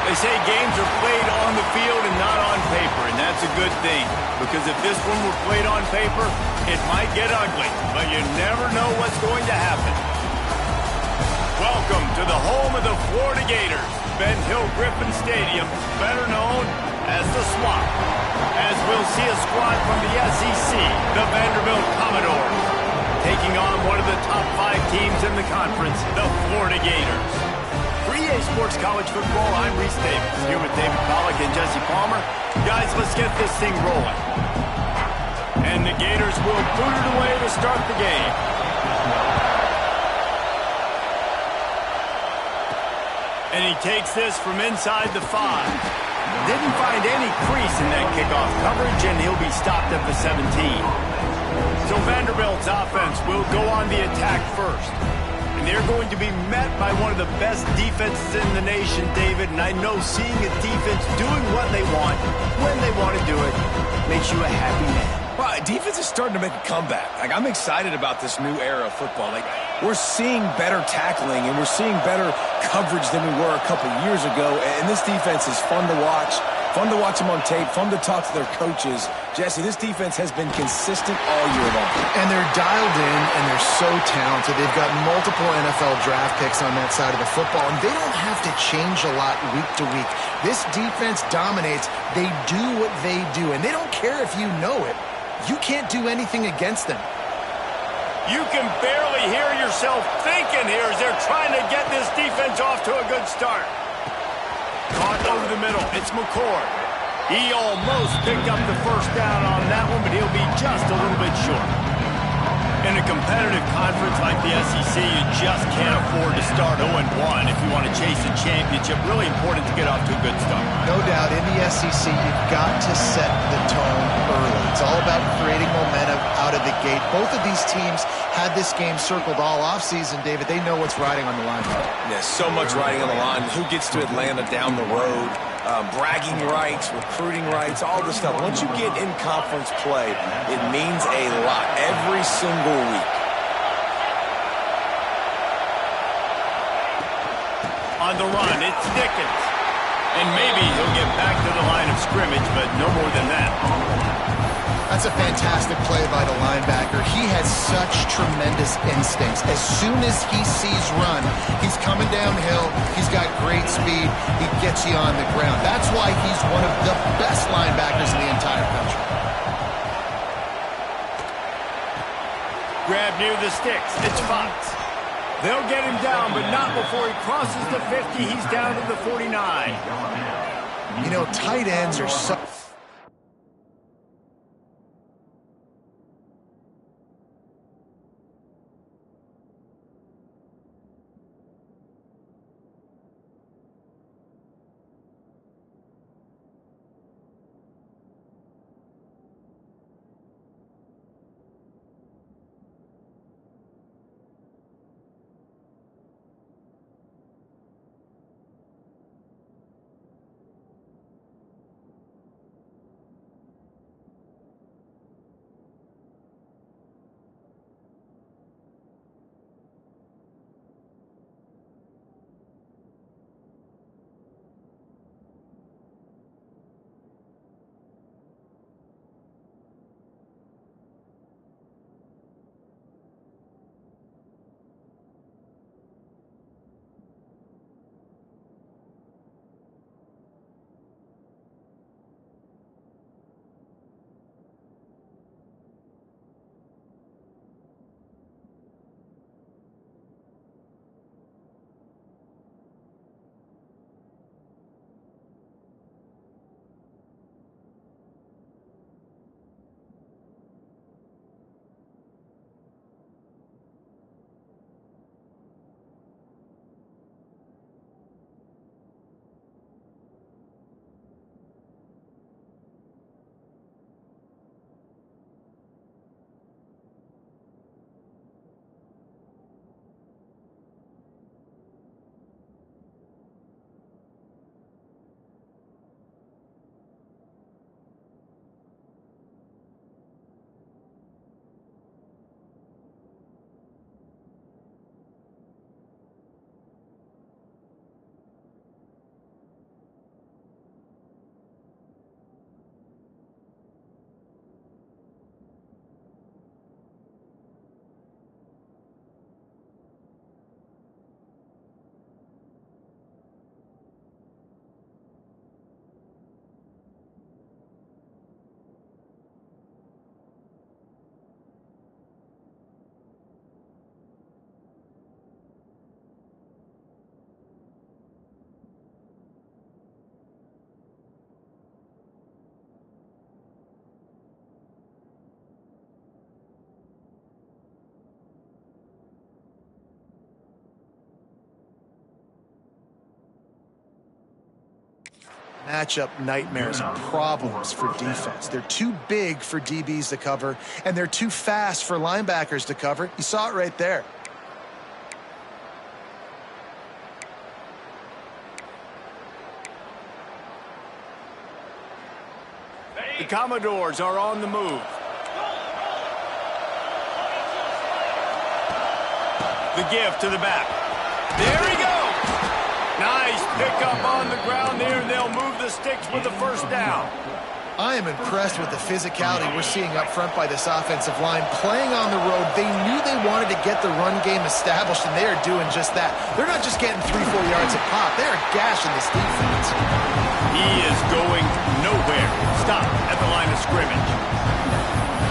They say games are played on the field and not on paper, and that's a good thing. Because if this one were played on paper, it might get ugly, but you never know what's going to happen. Welcome to the home of the Florida Gators, Ben Hill Griffin Stadium, better known as the Swamp. As we'll see a squad from the SEC, the Vanderbilt Commodores, taking on one of the top 5 teams in the conference, the Florida Gators. For EA Sports College Football, I'm Reese Davis, here with David Pollack and Jesse Palmer. Guys, let's get this thing rolling. And the Gators will boot it away to start the game. And he takes this from inside the 5. Didn't find any crease in that kickoff coverage, and he'll be stopped at the 17. So Vanderbilt's offense will go on the attack first. And they're going to be met by one of the best defenses in the nation, David. And I know seeing a defense doing what they want, when they want to do it, makes you a happy man. Well, defense is starting to make a comeback. I'm excited about this new era of football. We're seeing better tackling, and we're seeing better coverage than we were a couple years ago. And this defense is fun to watch. Fun to watch them on tape. Fun to talk to their coaches. Jesse, this defense has been consistent all year long. And they're dialed in, and they're so talented. They've got multiple NFL draft picks on that side of the football, and they don't have to change a lot week to week. This defense dominates. They do what they do, and they don't care if you know it. You can't do anything against them. You can barely hear yourself thinking here as they're trying to get this defense off to a good start. Caught over the middle. It's McCord. He almost picked up the first down on that one, but he'll be just a little bit short. In a competitive conference like the SEC, you just can't afford to start 0-1 if you want to chase a championship. Really important to get off to a good start. No doubt, in the SEC, you've got to set the tone early. It's all about creating momentum out of the gate. Both of these teams had this game circled all offseason, David. They know what's riding on the line. Yeah, so much riding on the line. Who gets to Atlanta down the road? Bragging rights, recruiting rights, all this stuff. Once you get in conference play, it means a lot every single week. On the run, it's Dickens. And maybe he'll get back to the line of scrimmage, but no more than that. That's a fantastic play by the linebacker. He has such tremendous instincts. As soon as he sees run, he's coming downhill. He's got great speed. He gets you on the ground. That's why he's one of the best linebackers in the entire country. Grab near the sticks. It's Fox. They'll get him down, but not before he crosses the 50. He's down to the 49. You know, tight ends are so... Matchup nightmares and problems for defense. They're too big for DBs to cover, and they're too fast for linebackers to cover. You saw it right there. The Commodores are on the move. The give to the back. There he goes. Nice pickup on the ground there, and they'll move the sticks with the first down. I am impressed with the physicality we're seeing up front by this offensive line. Playing on the road, they knew they wanted to get the run game established, and they are doing just that. They're not just getting 3-4 yards a pop. They are gashing this defense. He is going nowhere. Stop at the line of scrimmage.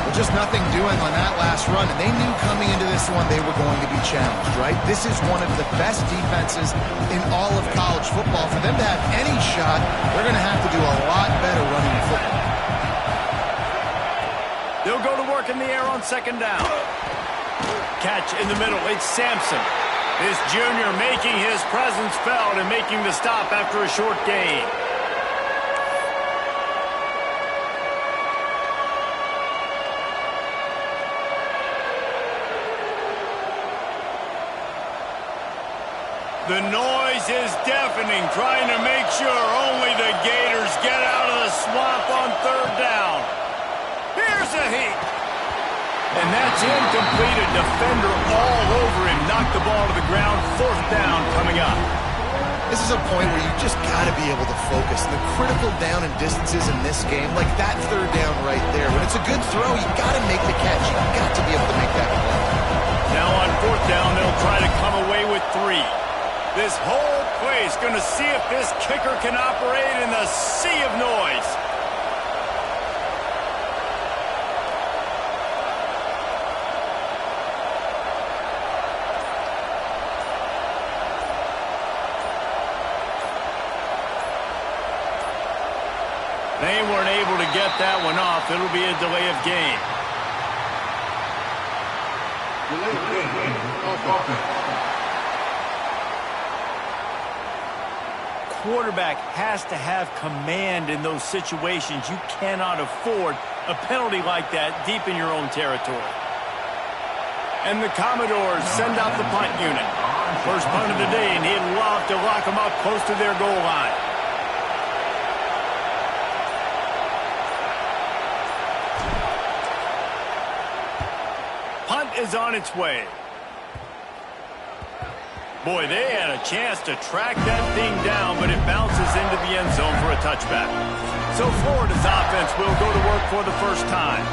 Well, just nothing doing on that last run, and they knew coming into this one they were going to be challenged, right? This is one of the best defenses in all of college football. For them to have any shot, they're going to have to do a lot better running the football. They'll go to work in the air on second down. Catch in the middle. It's Sampson. This junior making his presence felt and making the stop after a short gain. The noise is deafening, trying to make sure only the Gators get out of the swamp on third down. Here's a heat. And that's incomplete. A defender all over him. Knocked the ball to the ground. Fourth down coming up. This is a point where you just got to be able to focus. The critical down and distances in this game, like that third down right there. When it's a good throw, you got to make the catch. You got to be able to make that play. Now on fourth down, they'll try to come away with 3. This whole play is going to see if this kicker can operate in the sea of noise. They weren't able to get that one off. It'll be a delay of game. Delay of game. Off offense. Quarterback has to have command in those situations. You cannot afford a penalty like that deep in your own territory. And the Commodores send out the punt unit. First punt of the day, and he'd love to lock them up close to their goal line. Punt is on its way. Boy, they had a chance to track that thing down, but it bounces into the end zone for a touchback. So Florida's offense will go to work for the first time.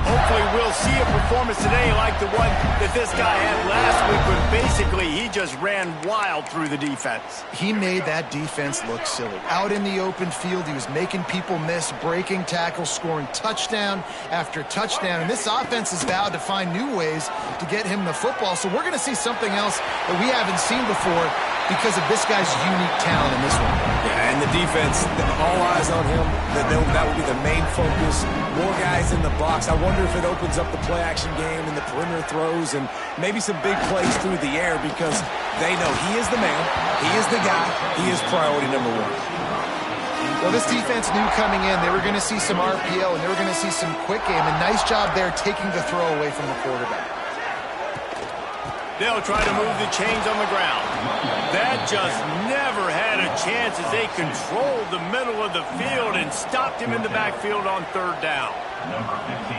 Hopefully we'll see a performance today like the one that this guy had last week, when basically he just ran wild through the defense. He made that defense look silly. Out in the open field, he was making people miss, breaking tackles, scoring touchdown after touchdown. And this offense has vowed to find new ways to get him the football. So we're going to see something else that we haven't seen before because of this guy's unique talent in this one. Yeah, and the defense, all eyes on him. That will be the main focus. More guys in the box. I wonder if it opens up the play-action game and the perimeter throws and maybe some big plays through the air, because they know he is the man, he is the guy, he is priority number 1. Well, this defense knew coming in they were going to see some RPO and they were going to see some quick game. And nice job there taking the throw away from the quarterback. They'll try to move the chains on the ground. That just never had a chance as they controlled the middle of the field and stopped him in the backfield on third down.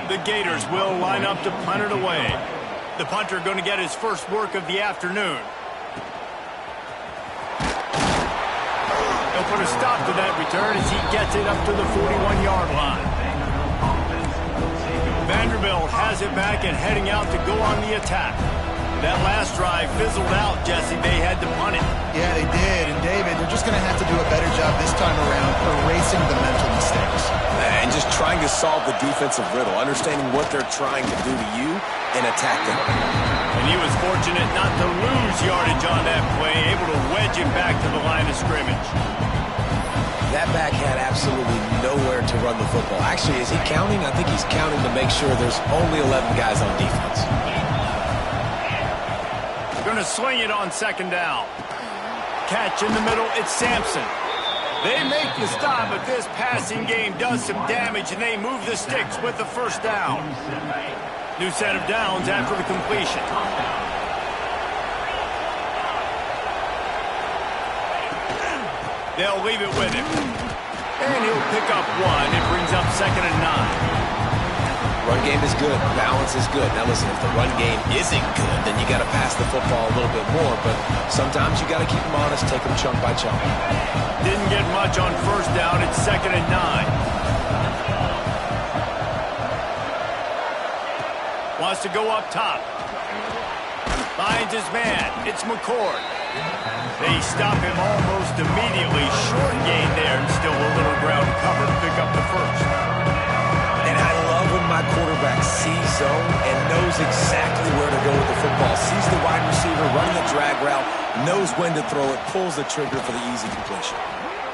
The Gators will line up to punt it away. The punter going to get his first work of the afternoon. He'll put a stop to that return as he gets it up to the 41-yard line. Vanderbilt has it back and heading out to go on the attack. That last drive fizzled out, Jesse. They had to punt it. Yeah, they did. And, David, they're just going to have to do a better job this time around erasing the mental mistakes. And just trying to solve the defensive riddle, understanding what they're trying to do to you and attack them. And he was fortunate not to lose yardage on that play, able to wedge him back to the line of scrimmage. That back had absolutely nowhere to run the football. Actually, is he counting? I think he's counting to make sure there's only 11 guys on defense. Going to sling it on second down. Catch in the middle, it's Sampson. They make the stop, but this passing game does some damage, and they move the sticks with the first down. New set of downs after the completion. They'll leave it with him. And he'll pick up one. It brings up 2nd and 9. Run game is good. Balance is good. Now listen, if the run game isn't good, then you got to pass the football a little bit more. But sometimes you got to keep them honest, take them chunk by chunk. Didn't get much on first down. It's 2nd and 9. Wants to go up top. Finds his man. It's McCord. They stop him almost immediately. Short gain there, and still a little ground cover to pick up the first. And I love when my quarterback sees zone and knows exactly where to go with the football. Sees the wide receiver running the drag route, knows when to throw it, pulls the trigger for the easy completion.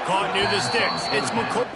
Caught near the sticks. It's McCord.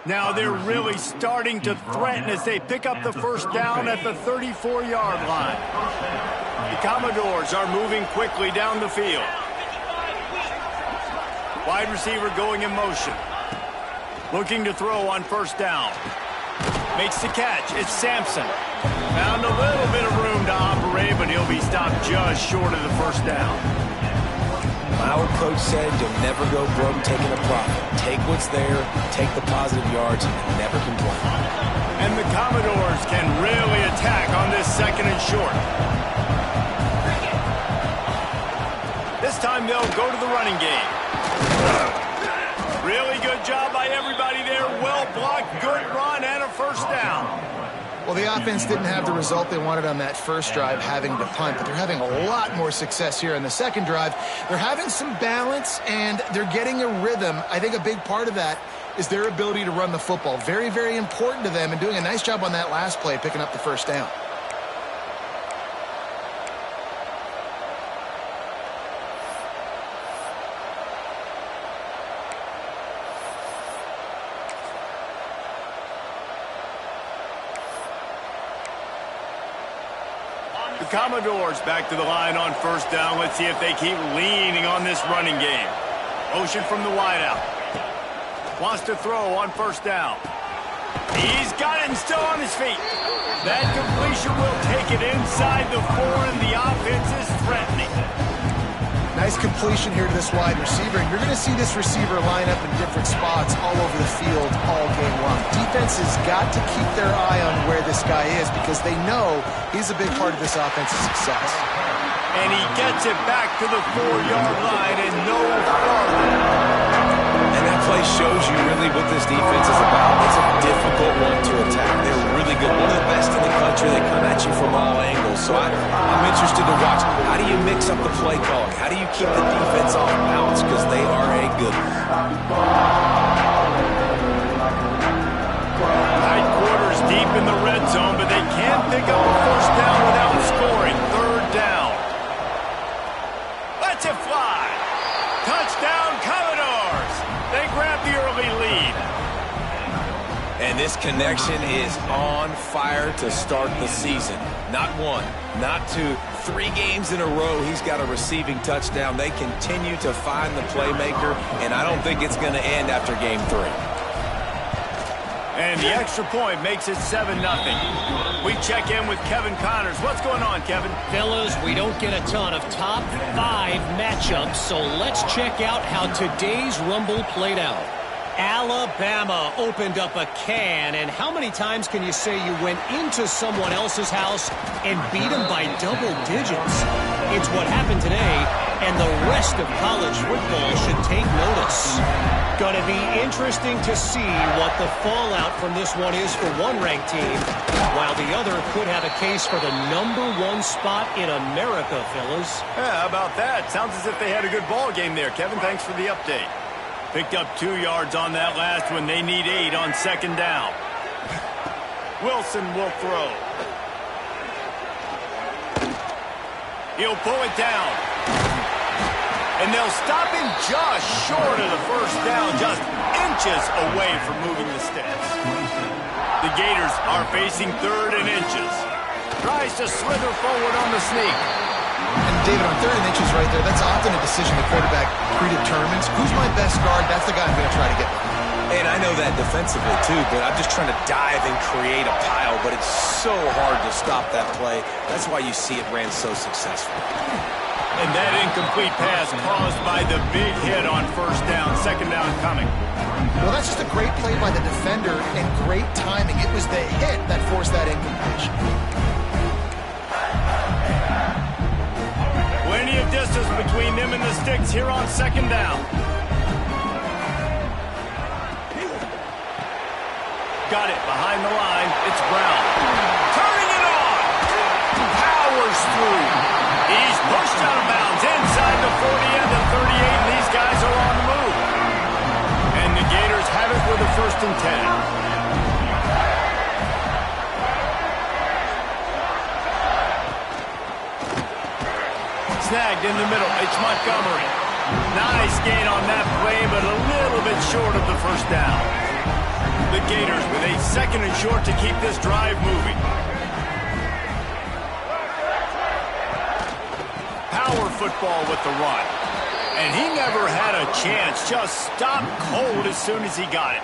Now they're really starting to threaten as they pick up the first down at the 34-yard line. The Commodores are moving quickly down the field. Wide receiver going in motion. Looking to throw on first down. Makes the catch. It's Sampson. Found a little bit of room to operate, but he'll be stopped just short of the first down. My old coach said you'll never go broke taking a profit. Take what's there, take the positive yards, and never complain. And the Commodores can really attack on this second and short. This time they'll go to the running game. Really good job by everybody there. Well blocked, good run, and a first down. Well, the offense didn't have the result they wanted on that first drive, having to punt, but they're having a lot more success here in the second drive. They're having some balance, and they're getting a rhythm. I think a big part of that is their ability to run the football. Very, very important to them, and doing a nice job on that last play, picking up the first down. The Commodores back to the line on first down. Let's see if they keep leaning on this running game. Motion from the wideout. Wants to throw on first down. He's got it and still on his feet. That completion will take it inside the 4, and the offense is threatening. Nice completion here to this wide receiver, and you're going to see this receiver line up in different spots all over the field all game long. Defense has got to keep their eye on where this guy is because they know he's a big part of this offense's success. And he gets it back to the 4-yard line and no farther. And that play shows you really what this defense is about. It's a difficult one to attack. They're really good. One of the best in the country. They come at you from all angles. So I'm interested to watch. How do you mix up the play calling? How do you keep the defense off balance? Because they are a good one. Tight quarters deep in the red zone, but they can't pick up a first down without scoring. Third down. Let's it fly. Touchdown, Commodores. They grab the early lead. And this connection is on fire to start the season. Not one, not two, 3 games in a row he's got a receiving touchdown. They continue to find the playmaker, and I don't think it's going to end after game 3. And the extra point makes it 7-0. We check in with Kevin Connors. What's going on, Kevin? Fellas, we don't get a ton of top 5 matchups, so let's check out how today's Rumble played out. Alabama opened up a can, and how many times can you say you went into someone else's house and beat them by double digits? It's what happened today, and the rest of college football should take notice. Going to be interesting to see what the fallout from this one is for one ranked team, while the other could have a case for the #1 spot in America, fellas. Yeah, how about that? Sounds as if they had a good ball game there. Kevin, thanks for the update. Picked up 2 yards on that last one. They need 8 on second down. Wilson will throw. He'll pull it down. And they'll stop him just short of the first down, just inches away from moving the sticks. The Gators are facing 3rd and inches. Tries to slither forward on the sneak. And David, on 3rd and inches right there, that's often a decision the quarterback predetermines. Who's my best guard? That's the guy I'm going to try to get behind. And I know that defensively, too, but I'm just trying to dive and create a pile, but it's so hard to stop that play. That's why you see it ran so successful. And that incomplete pass caused by the big hit on first down. Second down coming. Well, that's just a great play by the defender and great timing. It was the hit that forced that incompletion. Plenty of distance between them and the sticks here on second down. Got it behind the line. It's Brown. Turning it on. Powers through. He's pushed out of bounds inside the 40 and the 38, and these guys are on the move. And the Gators have it with a 1st and 10. Snagged in the middle. It's Montgomery. Nice gain on that play, but a little bit short of the first down. The Gators with a 2nd and short to keep this drive moving. Power football with the run. And he never had a chance. Just stopped cold as soon as he got it.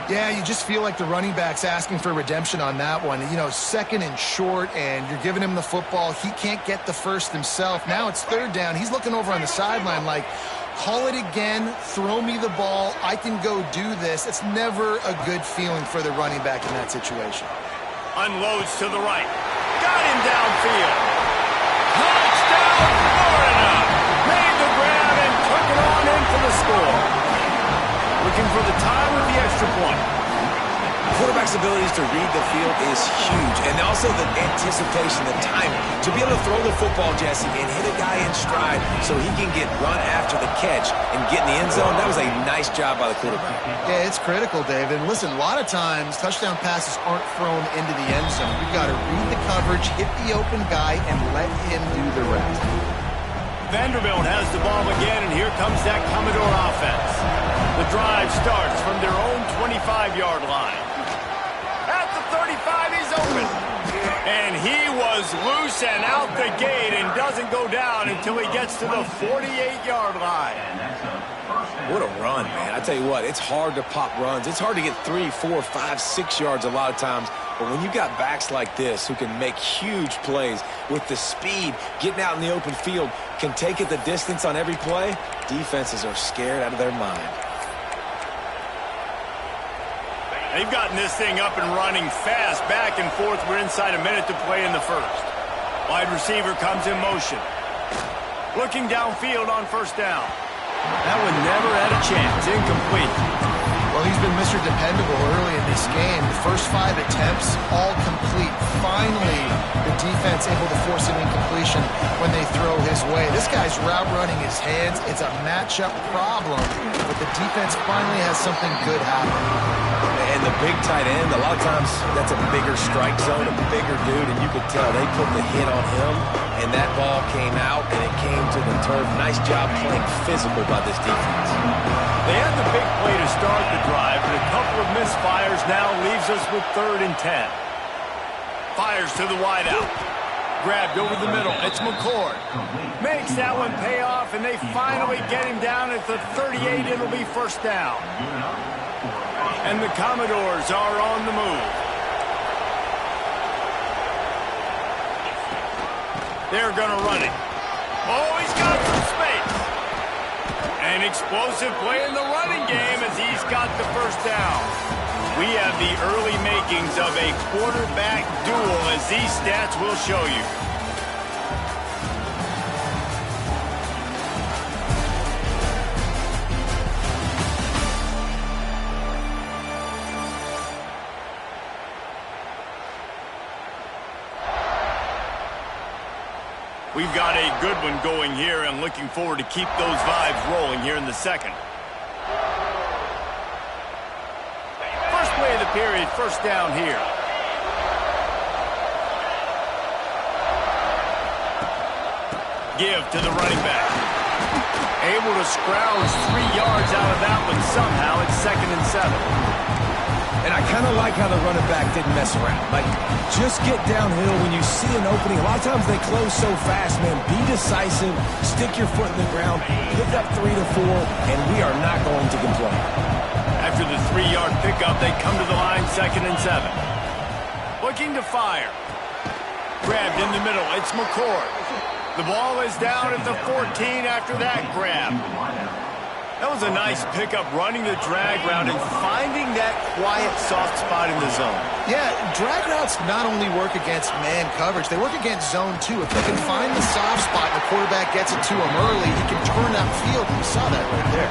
Yeah, you just feel like the running back's asking for redemption on that one. You know, 2nd and short, and you're giving him the football. He can't get the first himself. Now it's 3rd down. He's looking over on the sideline like, haul it again, throw me the ball, I can go do this. It's never a good feeling for the running back in that situation. Unloads to the right. Got him downfield. Touchdown, Florida! Made the grab and took it on in for the score. Looking for the time with the extra point. Quarterback's abilities to read the field is huge, and also the anticipation, the timing. To be able to throw the football, Jesse, and hit a guy in stride so he can get run after the catch and get in the end zone, that was a nice job by the quarterback. Yeah, it's critical, Dave. And listen, a lot of times touchdown passes aren't thrown into the end zone. You've got to read the coverage, hit the open guy, and let him do the rest. Vanderbilt has the ball again, and here comes that Commodore offense. The drive starts from their own 25-yard line. At the 35, he's open. And he was loose and out the gate and doesn't go down until he gets to the 48-yard line. What a run, man. I tell you what, it's hard to pop runs. It's hard to get 3, 4, 5, 6 yards a lot of times. But when you got backs like this who can make huge plays with the speed, getting out in the open field, can take it the distance on every play, defenses are scared out of their mind. They've gotten this thing up and running fast, back and forth. We're inside a minute to play in the first. Wide receiver comes in motion. Looking downfield on 1st down. That one never had a chance. Incomplete. Well, he's been Mr. Dependable early in this game. The first 5 attempts, all complete. Finally, the defense able to force an incompletion when they throw his way. This guy's route running his hands. It's a matchup problem, but the defense finally has something good happen. And the big tight end, a lot of times that's a bigger strike zone, a bigger dude, and you could tell they put the hit on him, and that ball came out, and it came to the turf. Nice job playing physical by this defense. They had the big play to start the drive, but a couple of misfires now leaves us with 3rd and 10. Fires to the wideout. Grabbed over the middle. It's McCord. Makes that one pay off, and they finally get him down at the 38. It'll be 1st down. And the Commodores are on the move. They're going to run it. Oh, he's got some space. An explosive play in the running game as he's got the 1st down. We have the early makings of a quarterback duel, as these stats will show you. We've got a good one going here and looking forward to keep those vibes rolling here in the second. First play of the period, 1st down here. Give to the running back. Able to scrounge 3 yards out of that one somehow. It's 2nd and 7. And I kind of like how the running back didn't mess around. Like, just get downhill when you see an opening. A lot of times they close so fast, man. Be decisive, stick your foot in the ground, pick up 3 to 4, and we are not going to complain. After the 3-yard pickup, they come to the line, 2nd and 7. Looking to fire. Grabbed in the middle. It's McCord. The ball is down at the 14 after that grab. That was a nice pickup, running the drag route and finding that quiet, soft spot in the zone. Yeah, drag routes not only work against man coverage, they work against zone too. If they can find the soft spot and the quarterback gets it to him early, he can turn that field. You saw that right there.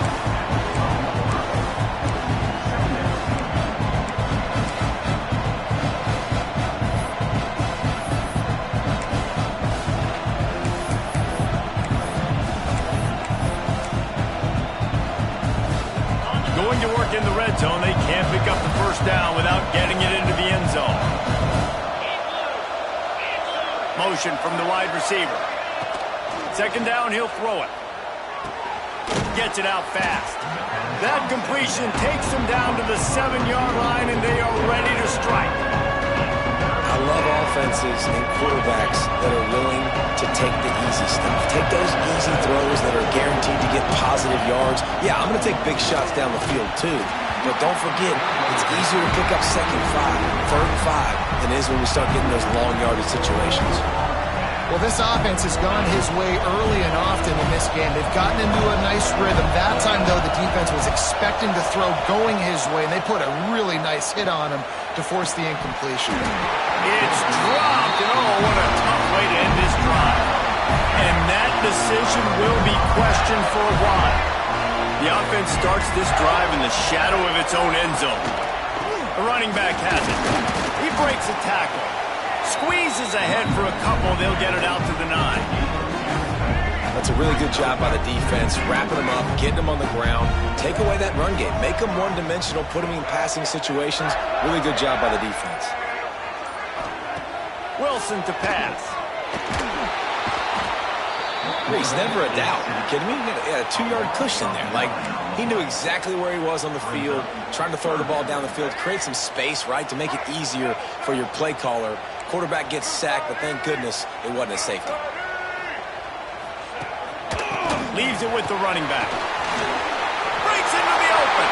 Going to work in the red zone. They can't pick up the 1st down without getting it into the end zone. Motion from the wide receiver. 2nd down, he'll throw it. gets it out fast. That completion takes them down to the 7-yard line, and they are ready to strike. I love offenses and quarterbacks that are willing to take the easy stuff. Take those easy throws that are guaranteed to get positive yards. Yeah, I'm going to take big shots down the field too. But don't forget, it's easier to pick up 2nd and 5, 3rd and 5 than it is when we start getting those long yardage situations. Well, this offense has gone his way early and often in this game. They've gotten into a nice rhythm. That time, though, the defense was expecting to throw going his way, and they put a really nice hit on him to force the incompletion. It's dropped, and oh, what a tough way to end this drive. And that decision will be questioned for a while. The offense starts this drive in the shadow of its own end zone. The running back has it. He breaks a tackle. Squeezes ahead for a couple. They'll get it out to the 9. That's a really good job by the defense, wrapping them up, getting them on the ground. Take away that run game. Make them one-dimensional, put them in passing situations. Really good job by the defense. Wilson to pass. Reese, never a doubt. Are you kidding me? He had a 2-yard cushion there. Like, he knew exactly where he was on the field, trying to throw the ball down the field, create some space, right, to make it easier for your play caller. Quarterback gets sacked, but thank goodness it wasn't a safety. Leaves it with the running back. Breaks into the open.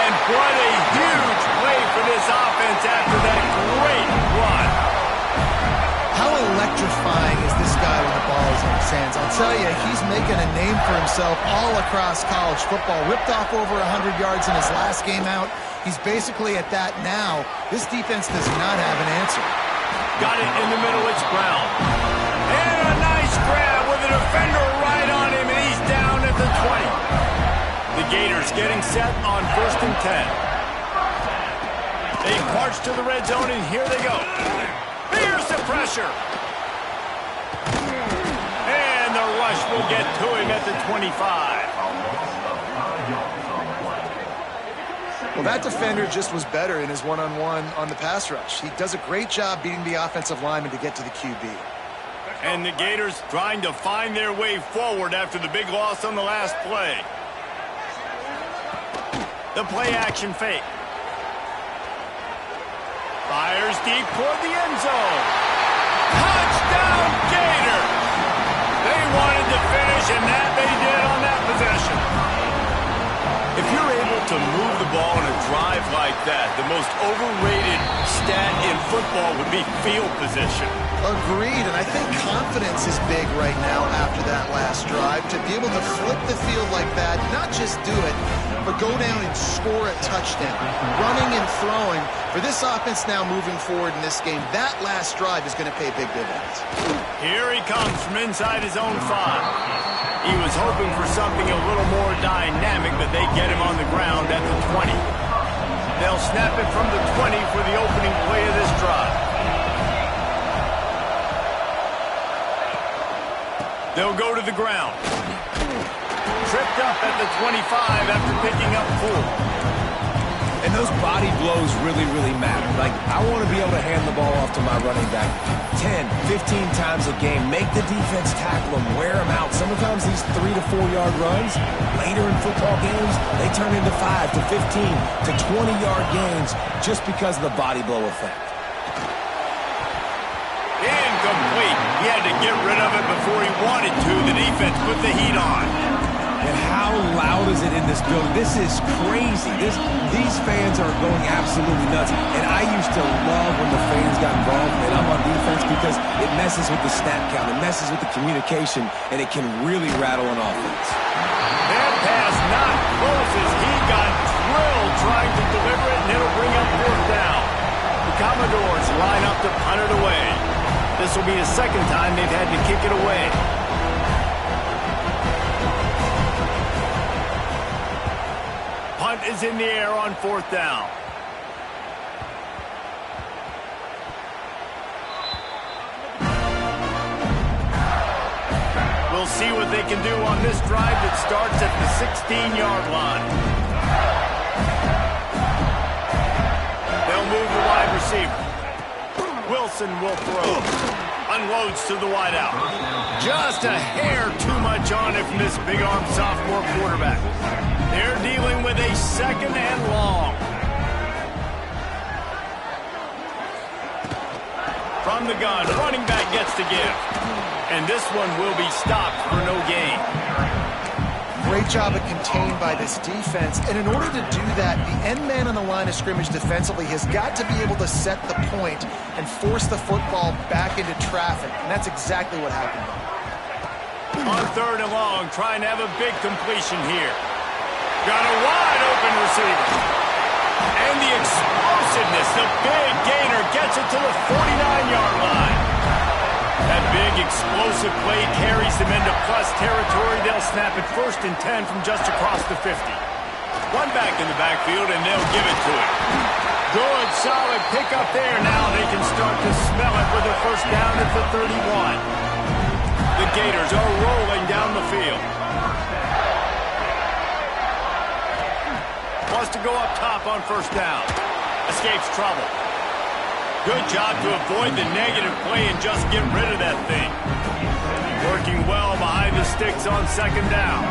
And what a huge play for this offense after that great run. How electrifying is this guy when the ball is in his hands? I'll tell you, he's making a name for himself all across college football. Ripped off over 100 yards in his last game out. He's basically at that now. This defense does not have an answer. Got it in the middle. It's Brown. And a nice grab with a defender right on him, and he's down at the 20. The Gators getting set on 1st and 10. They march to the red zone, and here they go. Here's the pressure. And the rush will get to him at the 25. Well, that defender just was better in his one-on-one on the pass rush. He does a great job beating the offensive lineman to get to the QB. And the Gators trying to find their way forward after the big loss on the last play. The play-action fake. Fires deep toward the end zone. Touchdown, Gators! They wanted to finish, and that they did on that possession. If you're able to move the ball in a drive like that, the most overrated stat in football would be field position. Agreed, and I think confidence is big right now after that last drive. To be able to flip the field like that, not just do it, but go down and score a touchdown. Running and throwing. For this offense now moving forward in this game, that last drive is going to pay big dividends. Here he comes from inside his own 5. He was hoping for something a little more dynamic, but they get him on the ground at the 20. They'll snap it from the 20 for the opening play of this drive. They'll go to the ground. Tripped up at the 25 after picking up 4. And those body blows really, really matter. Like, I want to be able to hand the ball off to my running back 10, 15 times a game. Make the defense tackle them, wear them out. Sometimes these 3 to 4 yard runs, later in football games, they turn into 5 to 15 to 20 yard gains just because of the body blow effect. Incomplete. He had to get rid of it before he wanted to. The defense put the heat on. And how loud is it in this building? This is crazy. These fans are going absolutely nuts. And I used to love when the fans got involved and I'm on defense because it messes with the snap count. It messes with the communication, and it can really rattle an offense. That pass not close as he got drilled trying to deliver it, and it'll bring up 4th down. The Commodores line up to punt it away. This will be the second time they've had to kick it away. Punt is in the air on 4th down. We'll see what they can do on this drive that starts at the 16-yard line. They'll move the wide receiver. Wilson will throw. A Unloads to the wideout. Just a hair too much on it from this big-arm sophomore quarterback. They're dealing with a 2nd and long. From the gun, running back gets the give. And this one will be stopped for no gain. Great job of contained by this defense. And in order to do that, the end man on the line of scrimmage defensively has got to be able to set the point and force the football back into traffic. And that's exactly what happened. On 3rd and long, trying to have a big completion here. Got a wide open receiver. And the explosiveness, the big gainer gets it to the 49-yard line. That big explosive play carries them into plus territory. They'll snap it 1st and 10 from just across the 50. One back in the backfield, and they'll give it to him. Good, solid pickup there. Now they can start to smell it with a 1st down at the 31. The Gators are rolling down the field. Wants to go up top on 1st down. Escapes trouble. Good job to avoid the negative play and just get rid of that thing. Working well behind the sticks on 2nd down.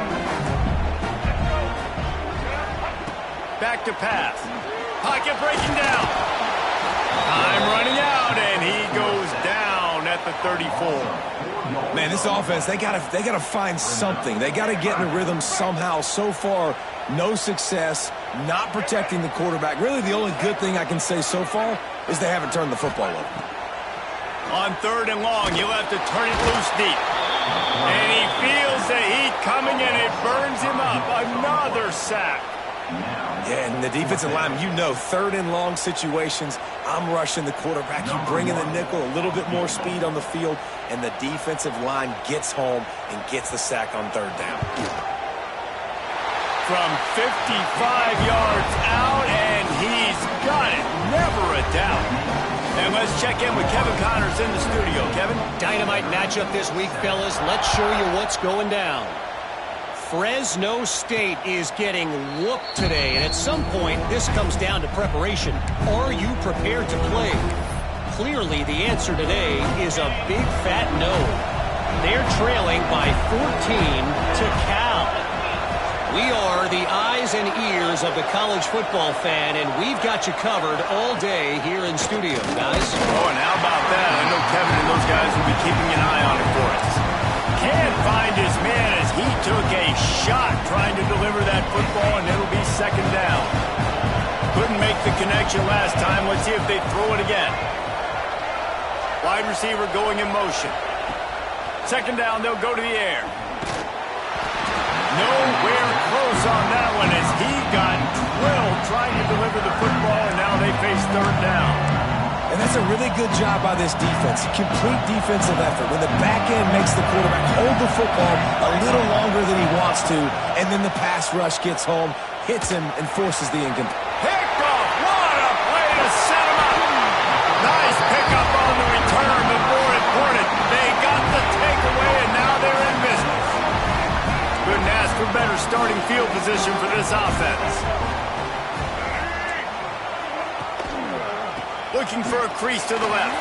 Back to pass. Pocket breaking down. Time running out, and he goes down at the 34. Man, this offense, they gotta find something. They gotta get in a rhythm somehow. So far, no success, not protecting the quarterback. Really, the only good thing I can say so far is they haven't turned the football over. On 3rd and long, he'll have to turn it loose deep. And he feels the heat coming, and it burns him up. Another sack. Yeah, and the defensive lineman, 3rd and long situations, I'm rushing the quarterback. You bring in the nickel, a little bit more speed on the field, and the defensive line gets home and gets the sack on 3rd down. From 55 yards out, and he's got it. Never a doubt. And let's check in with Kevin Connors in the studio. Kevin? Dynamite matchup this week, fellas. Let's show you what's going down. Fresno State is getting whooped today, and at some point, this comes down to preparation. Are you prepared to play? Clearly, the answer today is a big fat no. They're trailing by 14 to Cal. We are the eyes and ears of the college football fan, and we've got you covered all day here in studio, guys. Oh, and how about that? I know Kevin and those guys will be keeping an eye on it for us. Can't find his man as he took a shot trying to deliver that football, and it'll be 2nd down. Couldn't make the connection last time. Let's see if they throw it again. Wide receiver going in motion. 2nd down, they'll go to the air. Nowhere close on that one as he got drilled trying to deliver the football, and now they face 3rd down. And that's a really good job by this defense. Complete defensive effort. When the back end makes the quarterback hold the football a little longer than he wants to, and then the pass rush gets home, hits him, and forces the incomplete. Picked off. What a play to set him up. Nice pickup on the return, but more important, they got the takeaway, and now they're in business. Couldn't ask for better starting field position for this offense. Looking for a crease to the left.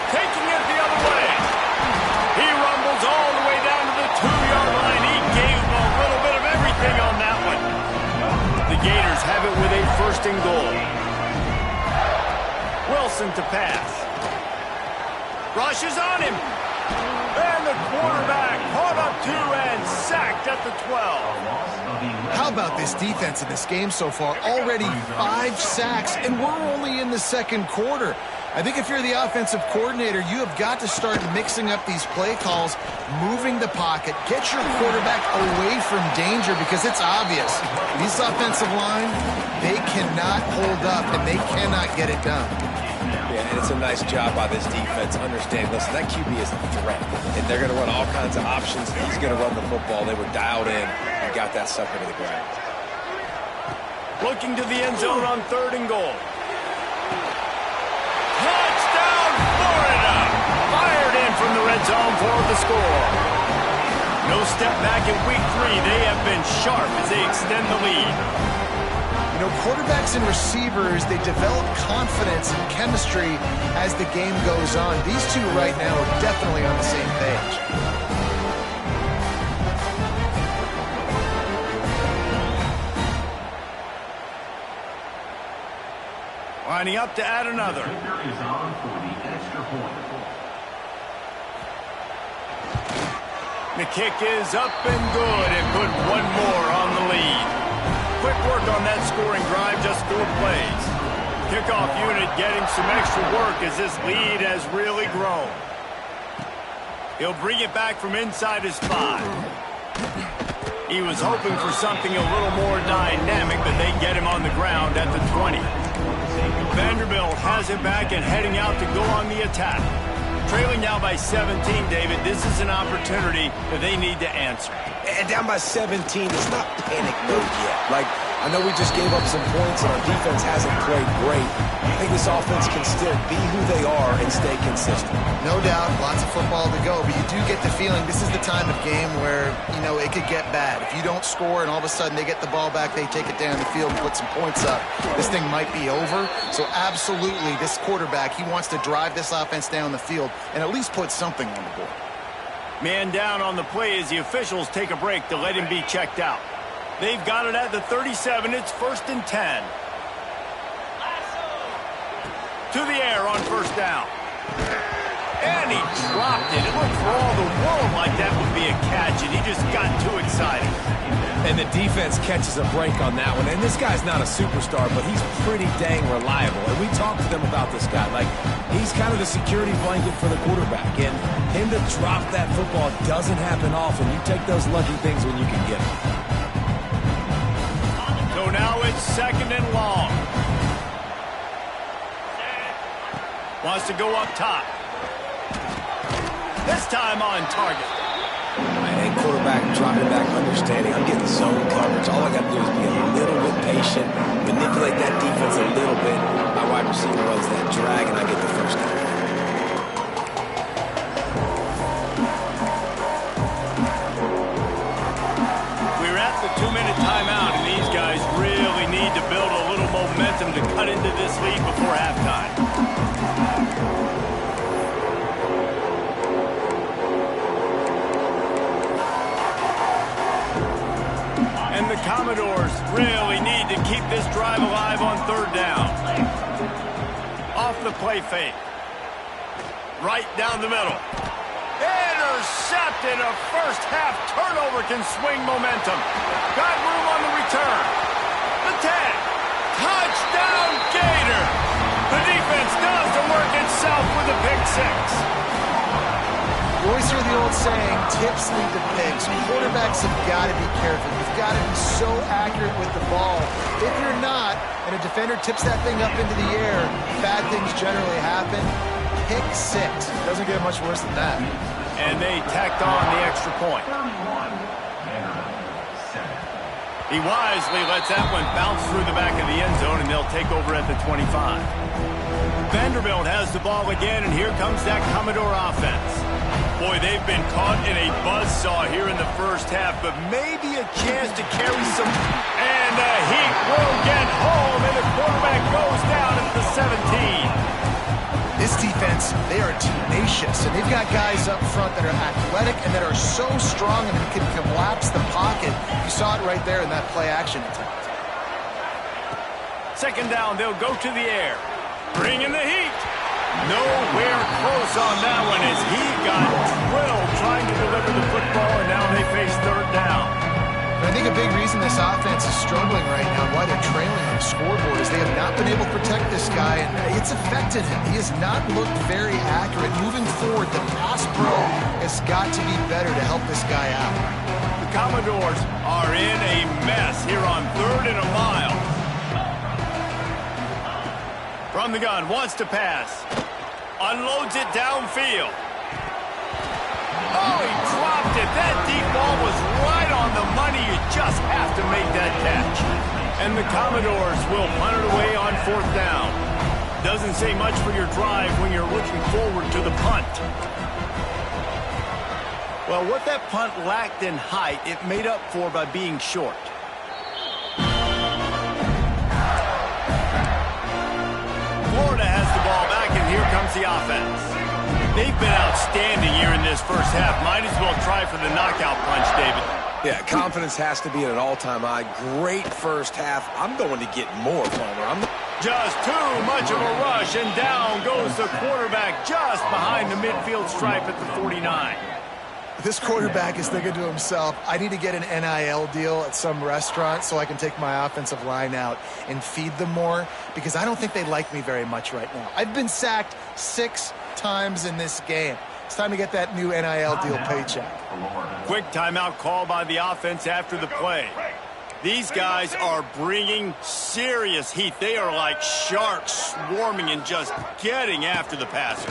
Taking it the other way. He rumbles all the way down to the 2-yard line. He gave him a little bit of everything on that one. The Gators have it with a 1st and goal. Wilson to pass. Rushes on him. And the quarterback caught up to and sacked at the 12. How about this defense in this game so far? Already 5 sacks, and we're only in the 2nd quarter. I think if you're the offensive coordinator, you have got to start mixing up these play calls, moving the pocket, get your quarterback away from danger because it's obvious. This offensive line, they cannot hold up, and they cannot get it done. Yeah, and it's a nice job by this defense. Understand, listen, that QB is a threat, and they're going to run all kinds of options. He's going to run the football. They were dialed in and got that sucker to the ground. Looking to the end zone on 3rd and goal. Touchdown, Florida! Fired in from the red zone for the score. No step back in week 3. They have been sharp as they extend the lead. You know, quarterbacks and receivers, they develop confidence and chemistry as the game goes on. These two right now are definitely on the same page. Lining up to add another. Is on for the extra point. The kick is up and good and put one more on the lead. Quick work on that scoring drive, just 4 plays. Kickoff unit getting some extra work as this lead has really grown. He'll bring it back from inside his 5. He was hoping for something a little more dynamic, but they get him on the ground at the 20. Vanderbilt has it back and heading out to go on the attack. Trailing now by 17, David. This is an opportunity that they need to answer. And down by 17, it's not panic mode yet. Like, I know we just gave up some points and our defense hasn't played great. I think this offense can still be who they are and stay consistent. No doubt, lots of football to go, but you do get the feeling this is the time of game where, you know, it could get bad. If you don't score and all of a sudden they get the ball back, they take it down the field and put some points up, this thing might be over. So absolutely, this quarterback, he wants to drive this offense down the field and at least put something on the board. Man down on the play as the officials take a break to let him be checked out. They've got it at the 37. It's 1st and 10. To the air on 1st down. And he dropped it. It looked for all the world like that would be a catch, and he just got too excited. And the defense catches a break on that one. And this guy's not a superstar, but he's pretty dang reliable. And we talked to them about this guy. Like, he's kind of the security blanket for the quarterback. And him to drop that football doesn't happen often. You take those lucky things when you can get them. So now it's 2nd and long. Wants to go up top. This time on target. And quarterback dropping back, understanding I'm getting zone coverage. All I got to do is be a little bit patient, manipulate that defense a little bit. My wide receiver runs that drag, and I get the 1st down. We're at the 2-minute timeout, and these guys really need to build a little momentum to cut into this lead before halftime. And the Commodores really need to keep this drive alive on 3rd down. Off the play fake. Right down the middle. Intercepted. A first-half turnover can swing momentum. Got room on the return. The 10. Touchdown, Gator. The defense does the work itself with a pick 6. You always hear the old saying, tips lead to picks. Quarterbacks have got to be careful. You've got to be so accurate with the ball. If you're not, and a defender tips that thing up into the air, bad things generally happen. Pick 6. Doesn't get much worse than that. And they tacked on the extra point. He wisely lets that one bounce through the back of the end zone, and they'll take over at the 25. Vanderbilt has the ball again, and here comes that Commodore offense. Boy, they've been caught in a buzzsaw here in the 1st half, but maybe a chance to carry some. And the Heat will get home, and the quarterback goes down at the 17. This defense, they are tenacious, and they've got guys up front that are athletic and that are so strong and can collapse the pocket. You saw it right there in that play-action attempt. 2nd down, they'll go to the air. Bringing the heat. Nowhere close on that one as he got drilled trying to deliver the football, and now they face 3rd down. I think a big reason this offense is struggling right now, why they're trailing on the scoreboard, is they have not been able to protect this guy, and it's affected him. He has not looked very accurate. Moving forward, the pass pro has got to be better to help this guy out. The Commodores are in a mess here on 3rd and a mile. From the gun, wants to pass. Unloads it downfield. Oh, he dropped it. That deep ball was right on the money. You just have to make that catch. And the Commodores will punt it away on 4th down. Doesn't say much for your drive when you're looking forward to the punt. Well, what that punt lacked in height, it made up for by being short. comes the offense. They've been outstanding here in this first half. Might as well try for the knockout punch, David. Yeah, confidence has to be at an all-time high. Great first half. I'm going to get more, Palmer. Just too much of a rush, and down goes the quarterback just behind the midfield stripe at the 49. This quarterback is thinking to himself, I need to get an NIL deal at some restaurant so I can take my offensive line out and feed them more, because I don't think they like me very much right now. I've been sacked 6 times in this game. It's time to get that new NIL deal paycheck. Quick timeout call by the offense after the play. These guys are bringing serious heat. They are like sharks swarming and just getting after the passer.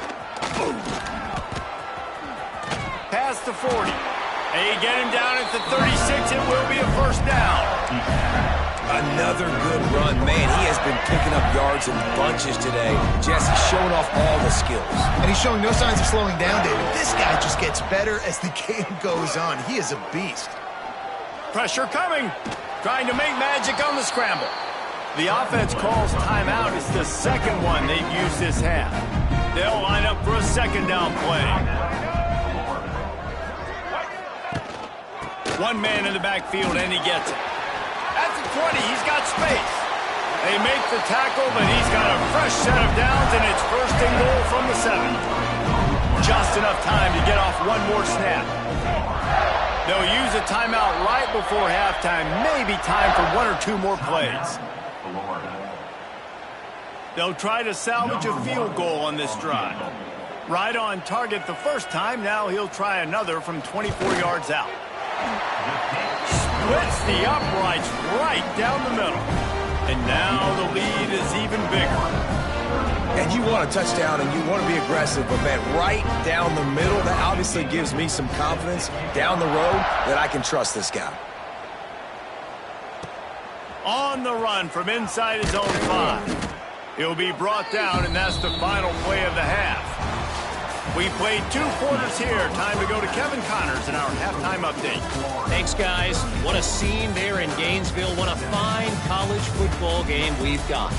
Past the 40. They get him down at the 36. It will be a first down. Another good run. Man, he has been picking up yards in bunches today. Jesse's showing off all the skills. And he's showing no signs of slowing down, David. This guy just gets better as the game goes on. He is a beast. Pressure coming. Trying to make magic on the scramble. The offense calls timeout. It's the second one they've used this half. They'll line up for a second down play. One man in the backfield, and he gets it. At the 20, he's got space. They make the tackle, but he's got a fresh set of downs, and it's first and goal from the 7. Just enough time to get off one more snap. They'll use a timeout right before halftime. Maybe time for 1 or 2 more plays. They'll try to salvage a field goal on this drive. Right on target the first time. Now he'll try another from 24 yards out. Splits the uprights right down the middle. And now the lead is even bigger. And you want a touchdown and you want to be aggressive, but man, right down the middle, that obviously gives me some confidence down the road that I can trust this guy. On the run from inside his own 5. He'll be brought down, and that's the final play of the half. We played 2 quarters here. Time to go to Kevin Connors in our halftime update. Thanks, guys. What a scene there in Gainesville. What a fine college football game we've got.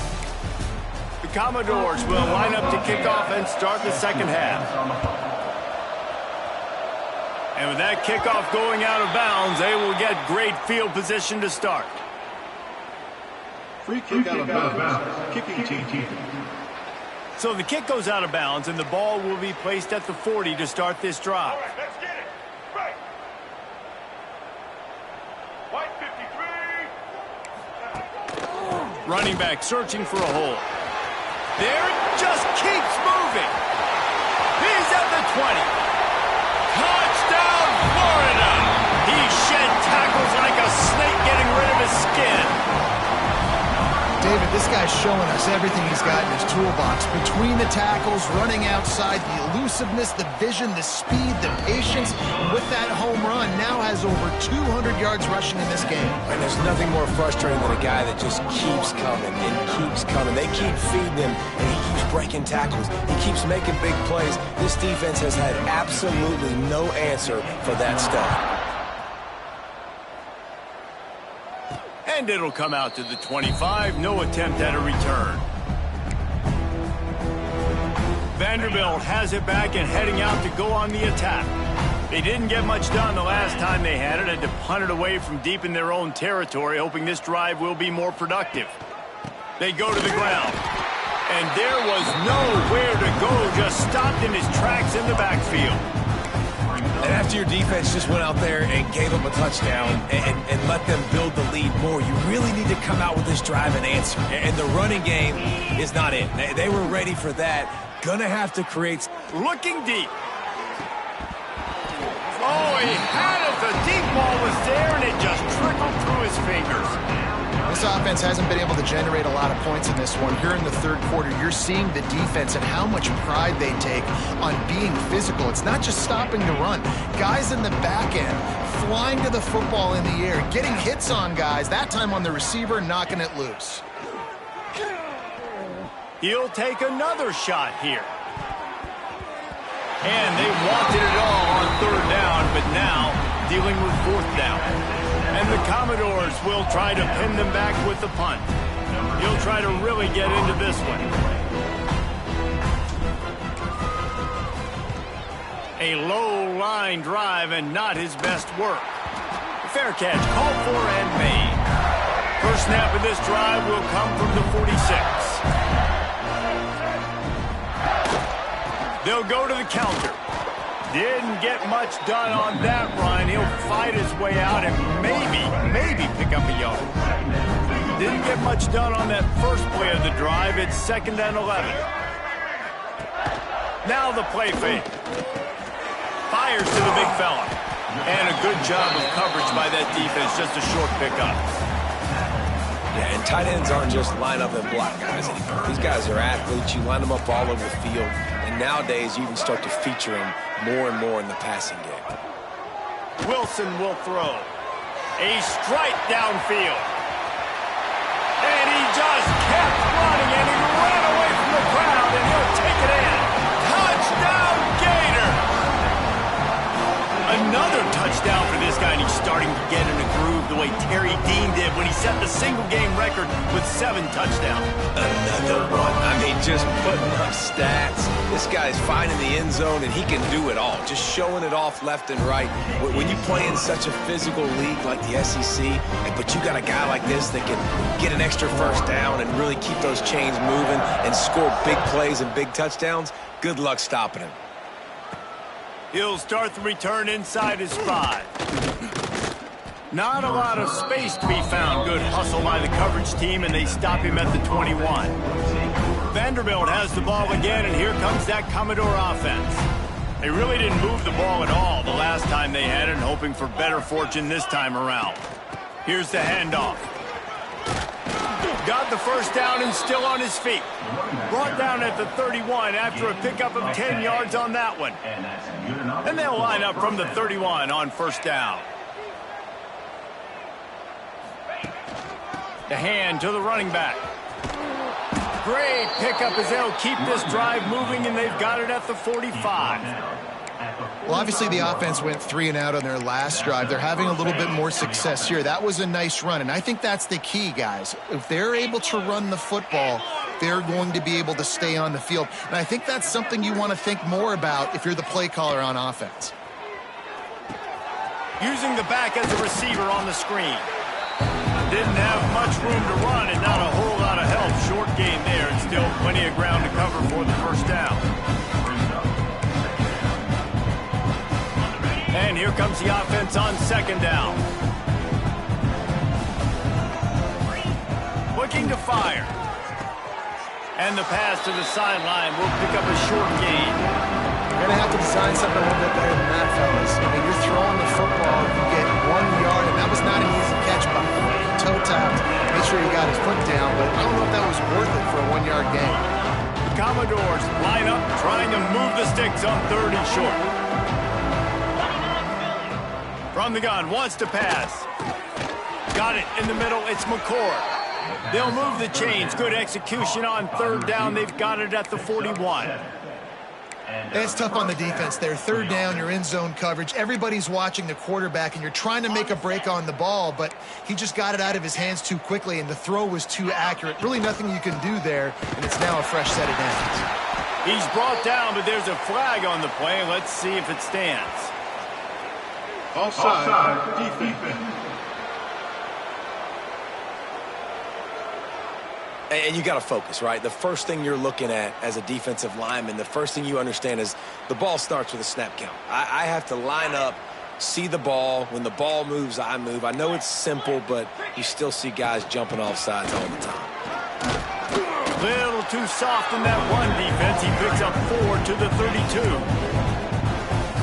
The Commodores will line up to kick off and start the second half. And with that kickoff going out of bounds, they will get great field position to start. Free kick out of bounds. Kicking team. So the kick goes out of bounds, and the ball will be placed at the 40 to start this drive. Let's get it. Right. White 53. Running back searching for a hole. There it just keeps moving. He's at the 20. Touchdown, Florida. He shed tackles like a snake getting rid of his skin. David, this guy's showing us everything he's got in his toolbox. Between the tackles, running outside, the elusiveness, the vision, the speed, the patience. And with that home run, now has over 200 yards rushing in this game. And there's nothing more frustrating than a guy that just keeps coming and keeps coming. They keep feeding him, and he keeps breaking tackles. He keeps making big plays. This defense has had absolutely no answer for that stuff. And it'll come out to the 25. No attempt at a return. Vanderbilt has it back and heading out to go on the attack. They didn't get much done the last time they had it. Had to punt it away from deep in their own territory, hoping this drive will be more productive. They go to the ground. And there was nowhere to go. Just stopped in his tracks in the backfield. And after your defense just went out there and gave up a touchdown and let them build the lead more, you really need to come out with this drive and answer. And the running game is not it. They were ready for that. Gonna have to create. Looking deep. Oh, he had it. The deep ball was there, and it just trickled through his fingers. This offense hasn't been able to generate a lot of points in this one. Here in the third quarter, you're seeing the defense and how much pride they take on being physical. It's not just stopping the run. Guys in the back end flying to the football in the air, getting hits on guys, that time on the receiver, knocking it loose. He'll take another shot here. And they wanted it all on third down, but now dealing with fourth down. And the Commodores will try to pin them back with the punt. He'll try to really get into this one. A low line drive and not his best work. Fair catch called for and made. First snap of this drive will come from the 46. They'll go to the counter. Didn't get much done on that run. He'll fight his way out and maybe pick up a yard. Didn't get much done on that first play of the drive. It's 2nd and 11. Now the play fake. Fires to the big fella. And a good job of coverage by that defense. Just a short pickup. Yeah, and tight ends aren't just line up and block guys anymore. These guys are athletes. You line them up all over the field. And nowadays, you even start to feature them more and more in the passing game. Wilson will throw. A strike downfield. And he just kept running, and he ran away from the crowd, and he'll take it in. Touchdown, Gator! Another touchdown for this guy, and he's starting to get in a groove the way Terry Dean did when he set the single-game record with 7 touchdowns. Another one. I mean, just putting up stats. This guy's finding the end zone, and he can do it all. Just showing it off left and right. When you play in such a physical league like the SEC, but you got a guy like this that can get an extra first down and really keep those chains moving and score big plays and big touchdowns, good luck stopping him. He'll start the return inside his 5. Not a lot of space to be found. Good hustle by the coverage team, and they stop him at the 21. Vanderbilt has the ball again, and here comes that Commodore offense. They really didn't move the ball at all the last time they had it, hoping for better fortune this time around. Here's the handoff. Got the first down and still on his feet. Brought down at the 31 after a pickup of 10 yards on that one. And they'll line up from the 31 on first down. The hand to the running back. Great pickup as they'll keep this drive moving, and they've got it at the 45. Well, obviously the offense went 3 and out on their last drive. They're having a little bit more success here. That was a nice run, and I think that's the key, guys. If they're able to run the football, they're going to be able to stay on the field. And I think that's something you want to think more about if you're the play caller on offense. Using the back as a receiver on the screen. Didn't have much room to run and not a whole lot of help. Short gain there, and still plenty of ground to cover for the first down. And here comes the offense on second down. Looking to fire. And the pass to the sideline will pick up a short gain. You're going to have to design something a little bit better than that, fellas. I mean, you're throwing the football, you get 1 yard, and that was not an easy catch by him. Toe tapped, made sure he got his foot down, but I don't know if that was worth it for a 1 yard gain. The Commodores line up, trying to move the sticks on 3rd and short. From the gun, wants to pass. Got it in the middle, it's McCord. They'll move the chains. Good execution on 3rd down. They've got it at the 41. It's tough on the defense there. 3rd down, you're in zone coverage. Everybody's watching the quarterback, and you're trying to make a break on the ball, but he just got it out of his hands too quickly, and the throw was too accurate. Really nothing you can do there, and it's now a fresh set of downs. He's brought down, but there's a flag on the play. Let's see if it stands. Offside, defense. And you got to focus, right? The first thing you're looking at as a defensive lineman, the first thing you understand is the ball starts with a snap count. I have to line up, see the ball. When the ball moves, I move. I know it's simple, but you still see guys jumping off sides all the time. Little too soft in that one defense. He picks up 4 to the 32.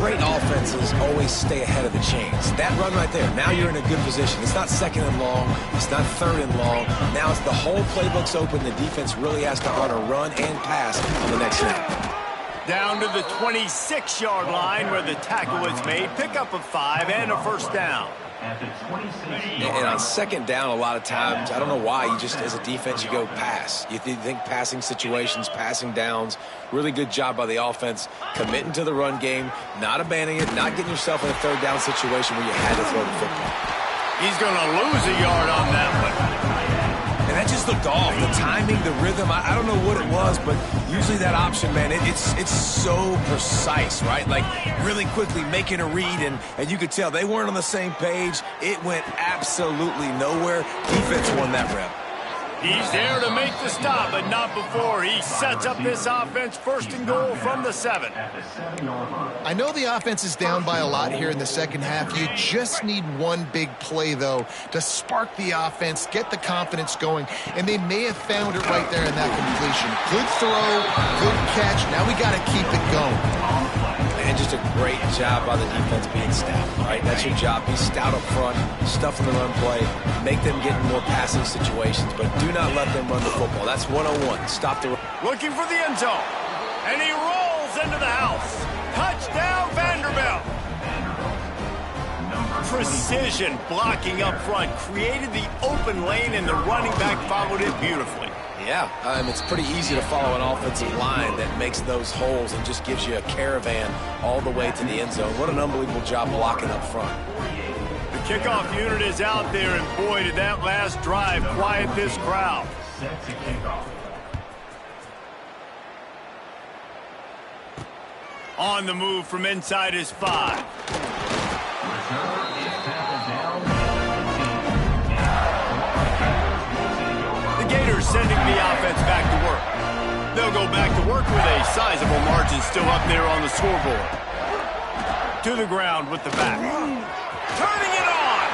Great offenses always stay ahead of the chains. That run right there, now you're in a good position. It's not 2nd and long. It's not 3rd and long. Now it's the whole playbook's open. The defense really has to honor run and pass on the next snap. Down to the 26-yard line where the tackle is made. Pick up a 5 and a first down. And on 2nd down, a lot of times, I don't know why, you just, as a defense, you go pass. You think passing situations, passing downs. Really good job by the offense, committing to the run game, not abandoning it, not getting yourself in a 3rd down situation where you had to throw the football. He's going to lose a yard on that one. And that just looked off. The timing, the rhythm, I don't know what it was, but usually that option, man, it's so precise, right? Like really quickly making a read, and you could tell they weren't on the same page. It went absolutely nowhere. Defense won that rep. He's there to make the stop, but not before he sets up this offense first and goal from the 7. I know the offense is down by a lot here in the second half. You just need one big play, though, to spark the offense, get the confidence going, and they may have found it right there in that completion. Good throw, good catch. Now we got to keep it going. And just a great job by the defense being stout, right? That's your job. Be stout up front, stuff in the run play, make them get in more passing situations, but do not let them run the football. That's 101. Stop the run. Looking for the end zone, and he rolls into the house. Touchdown, Vanderbilt. Precision blocking up front, created the open lane, and the running back followed it beautifully. Yeah, it's pretty easy to follow an offensive line that makes those holes and just gives you a caravan all the way to the end zone. What an unbelievable job blocking up front. The kickoff unit is out there, and boy, did that last drive quiet this crowd. On the move from inside his 5. Gators sending the offense back to work. They'll go back to work with a sizable margin still up there on the scoreboard. To the ground with the back. Turning it on.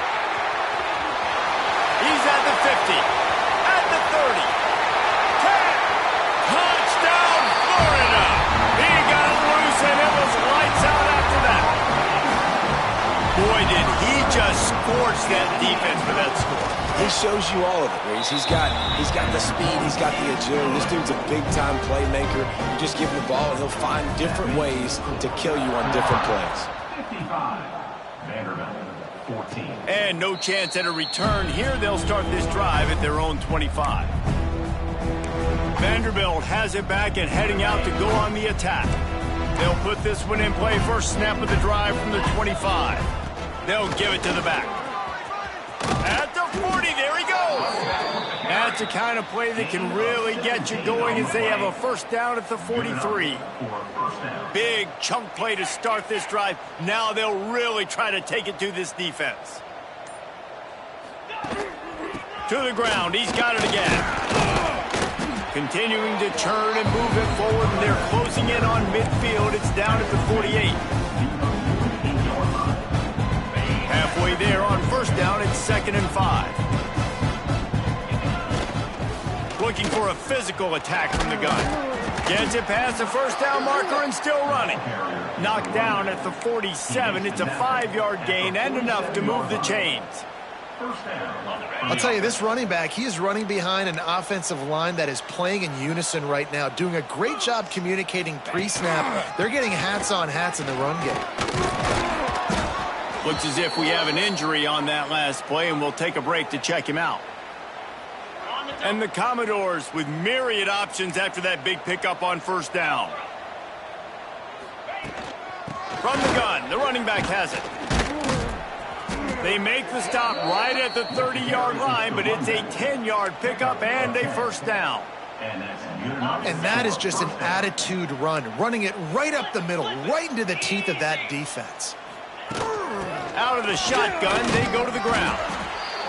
He's at the 50. At the 30. 10. Touchdown, Florida. He got it loose, and it was lights out after that. Boy, did he just scorch that defense for that score. He shows you all of it, Reese. He's got the speed, he's got the agility. This dude's a big-time playmaker. You just give him the ball, and he'll find different ways to kill you on different plays. 55, Vanderbilt, 14. And no chance at a return here. They'll start this drive at their own 25. Vanderbilt has it back and heading out to go on the attack. They'll put this one in play first snap of the drive from the 25. They'll give it to the back. At the 40, there he goes. That's the kind of play that can really get you going as they have a first down at the 43. Big chunk play to start this drive. Now they'll really try to take it to this defense. To the ground, he's got it again. Continuing to turn and move it forward, and they're closing in on midfield. It's down at the 48. Halfway there on first down, it's 2nd and 5. Looking for a physical attack from the gun. Gets it past the first down marker and still running. Knocked down at the 47. It's a 5-yard gain and enough to move the chains. I'll tell you, this running back, he is running behind an offensive line that is playing in unison right now, doing a great job communicating pre-snap. They're getting hats on hats in the run game. Looks as if we have an injury on that last play, and we'll take a break to check him out. And the Commodores with myriad options after that big pickup on first down. From the gun, the running back has it. They make the stop right at the 30-yard line, but it's a 10-yard pickup and a first down. And that is just an attitude run, running it right up the middle, right into the teeth of that defense. Out of the shotgun, they go to the ground.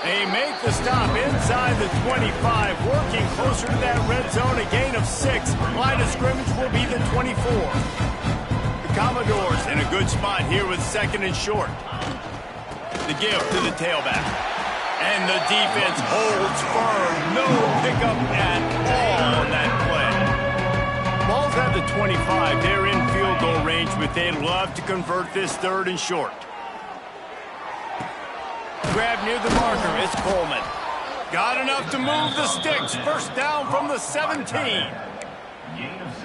They make the stop inside the 25, working closer to that red zone, a gain of 6. Line of scrimmage will be the 24. The Commodores in a good spot here with 2nd and short. The give to the tailback. And the defense holds firm. No pickup at all on that play. Ball's at the 25. They're in field goal range, but they'd love to convert this 3rd and short. Grab near the marker. It's Coleman. Got enough to move the sticks. First down from the 17.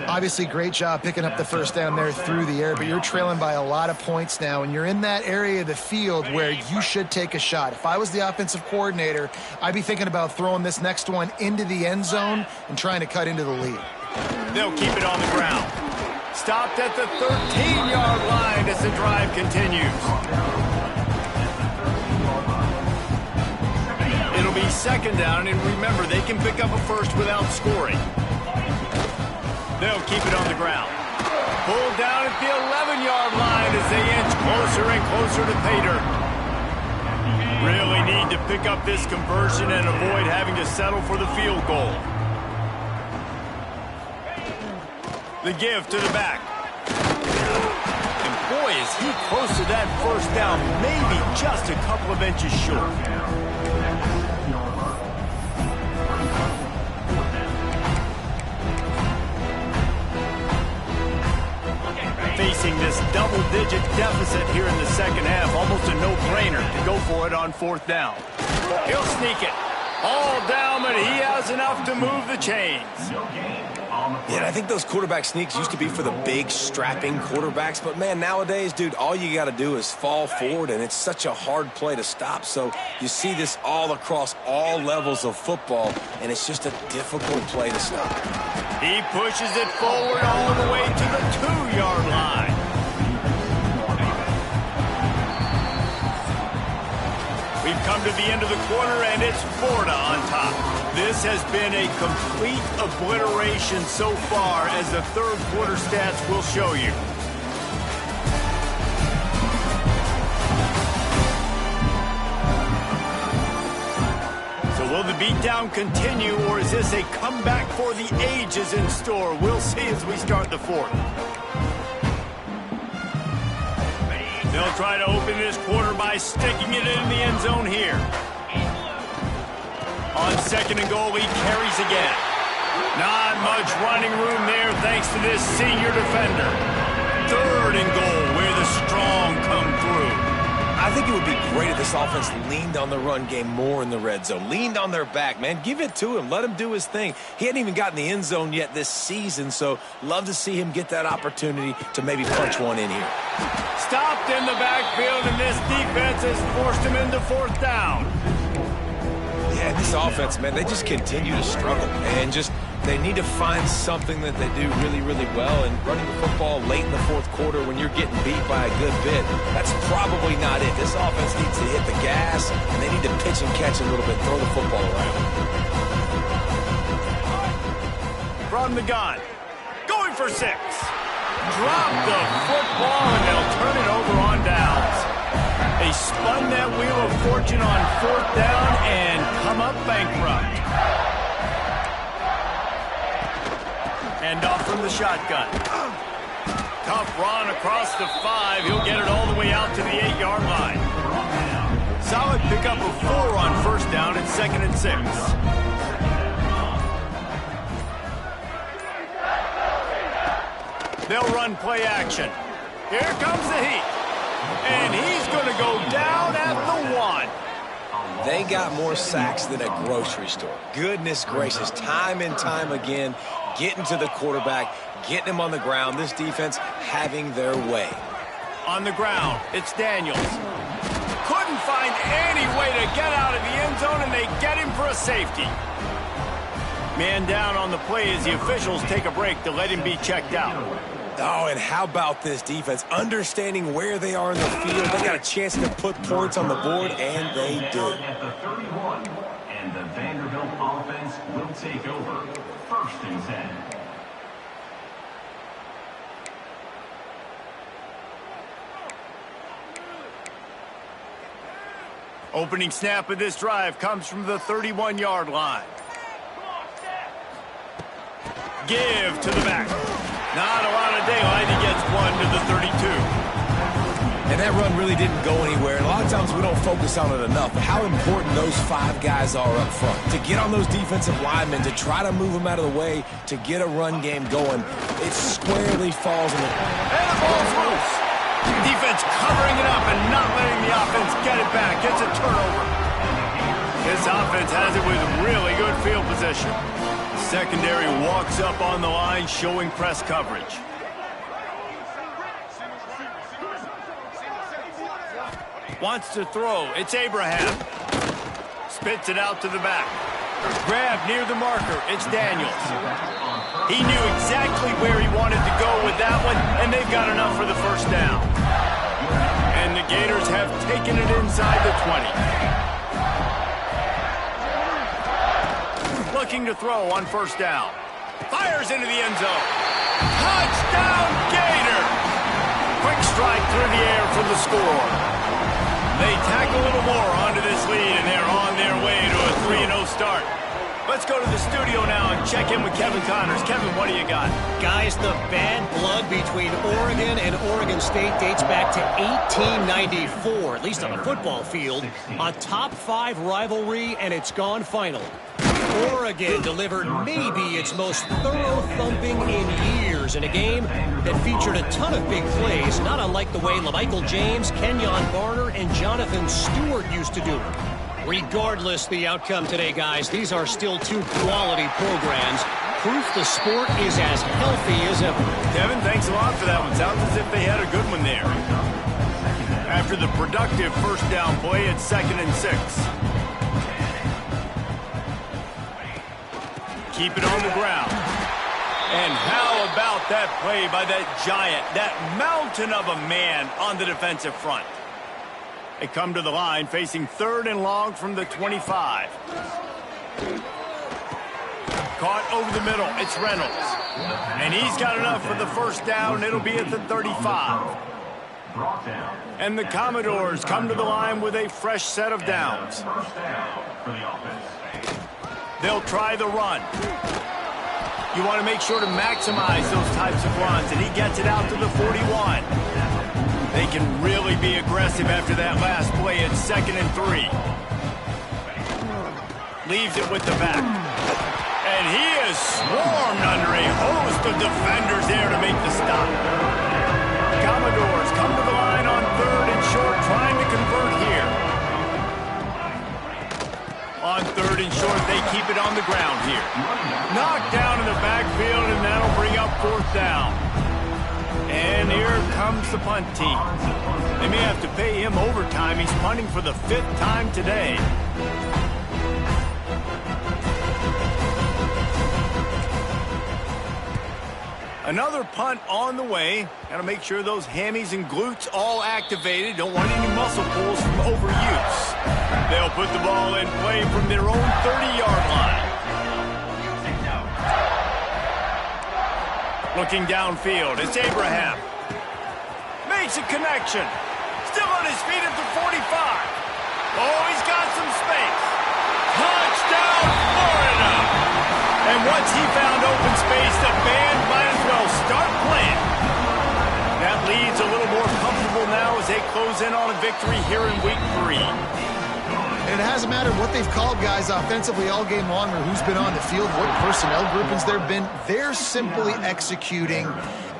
Obviously, great job picking up the first down there through the air, but you're trailing by a lot of points now, and you're in that area of the field where you should take a shot. If I was the offensive coordinator, I'd be thinking about throwing this next one into the end zone and trying to cut into the lead. They'll keep it on the ground. Stopped at the 13-yard line as the drive continues. It'll It'll be second down, and remember, they can pick up a first without scoring. They'll keep it on the ground. Pulled down at the 11-yard line as they inch closer and closer to pay dirt. Really need to pick up this conversion and avoid having to settle for the field goal. The give to the back. And boy, is he close to that first down, maybe just a couple of inches short. Facing this double-digit deficit here in the second half, almost a no-brainer to go for it on fourth down. He'll sneak it. All down, but he has enough to move the chains. Yeah, and I think those quarterback sneaks used to be for the big, strapping quarterbacks. But, man, nowadays, dude, all you got to do is fall forward, and it's such a hard play to stop. So you see this all across all levels of football, and it's just a difficult play to stop. He pushes it forward all the way to the 2-yard line. We've come to the end of the quarter, and it's Florida on top. This has been a complete obliteration so far, as the third quarter stats will show you. So will the beatdown continue, or is this a comeback for the ages in store? We'll see as we start the fourth. They'll try to open this quarter by sticking it in the end zone here. On second and goal, he carries again. Not much running room there thanks to this senior defender. Third and goal, where the strong come through. I think it would be great if this offense leaned on the run game more in the red zone. Leaned on their back, man. Give it to him. Let him do his thing. He hadn't even gotten the end zone yet this season, so love to see him get that opportunity to maybe punch one in here. Stopped in the backfield, and this defense has forced him into fourth down. Yeah, this offense, man, they just continue to struggle. And just they need to find something that they do really, really well. And running the football late in the fourth quarter when you're getting beat by a good bit, that's probably not it. This offense needs to hit the gas, and they need to pitch and catch a little bit, throw the football around. From the gun, going for 6. Drop the football, and they'll turn it over on downs. They spun that wheel of fortune on fourth down and come up bankrupt. Hand off from the shotgun. Tough run across the 5. He'll get it all the way out to the 8-yard line. Solid pickup of 4 on first down and second and 6. They'll run play action. Here comes the heat. And he's going to go down at the 1. They got more sacks than a grocery store. Goodness gracious, time and time again, getting to the quarterback, getting him on the ground. This defense having their way. On the ground, it's Daniels. Couldn't find any way to get out of the end zone, and they get him for a safety. Man down on the play as the officials take a break to let him be checked out. Oh, and how about this defense? Understanding where they are in the field. They got a chance to put points on the board, and they did. At the 31, and the Vanderbilt offense will take over. First and 10. Opening snap of this drive comes from the 31-yard line. Give to the back. Not a lot of daylight. He gets one to the 32. And that run really didn't go anywhere. And a lot of times we don't focus on it enough. But how important those 5 guys are up front. To get on those defensive linemen, to try to move them out of the way, to get a run game going, it squarely falls in the... And the ball's loose. Defense covering it up and not letting the offense get it back. Gets a turnover. This offense has it with really good field position. Secondary walks up on the line, showing press coverage. Wants to throw. It's Abraham. Spits it out to the back. Grab near the marker. It's Daniels. He knew exactly where he wanted to go with that one, and they've got enough for the first down. And the Gators have taken it inside the 20. looking to throw on first down. Fires into the end zone. Touchdown, Gator! Quick strike through the air for the score. They tack a little more onto this lead, and they're on their way to a 3-0 start. Let's go to the studio now and check in with Kevin Connors. Kevin, what do you got? Guys, the bad blood between Oregon and Oregon State dates back to 1894, at least on the football field. A top-5 rivalry, and it's gone final. Oregon delivered maybe its most thorough thumping in years in a game that featured a ton of big plays, not unlike the way LaMichael James, Kenyon Barner, and Jonathan Stewart used to do it. Regardless the outcome today, guys, these are still two quality programs. Proof the sport is as healthy as ever. Kevin, thanks a lot for that one. Sounds as if they had a good one there. After the productive first down play, it's 2nd and 6. Keep it on the ground. And how about that play by that giant, that mountain of a man on the defensive front? They come to the line facing 3rd and long from the 25. Caught over the middle. It's Reynolds. And he's got enough for the first down. It'll be at the 35. And the Commodores come to the line with a fresh set of downs. They'll try the run. You want to make sure to maximize those types of runs, and he gets it out to the 41. They can really be aggressive after that last play. It's 2nd and 3. Leaves it with the back. And he is swarmed under a host of defenders there to make the stop. Commodores come to the line on 3rd and short, trying to convert here. On 3rd and short, they keep it on the ground here. Knocked down in the backfield, and that'll bring up 4th down. And here comes the punt team. They may have to pay him overtime. He's punting for the 5th time today. Another punt on the way. Got to make sure those hammies and glutes all activated. Don't want any muscle pulls from overuse. They'll put the ball in play from their own 30-yard line. Looking downfield, it's Abraham. Makes a connection. Still on his feet at the 45. Oh, he's got some space. Touchdown, Florida! And once he found open space, the band might as well start playing. That lead's a little more comfortable now as they close in on a victory here in week 3. And it hasn't mattered what they've called guys offensively all game long or who's been on the field, what personnel groupings there have been. They're simply executing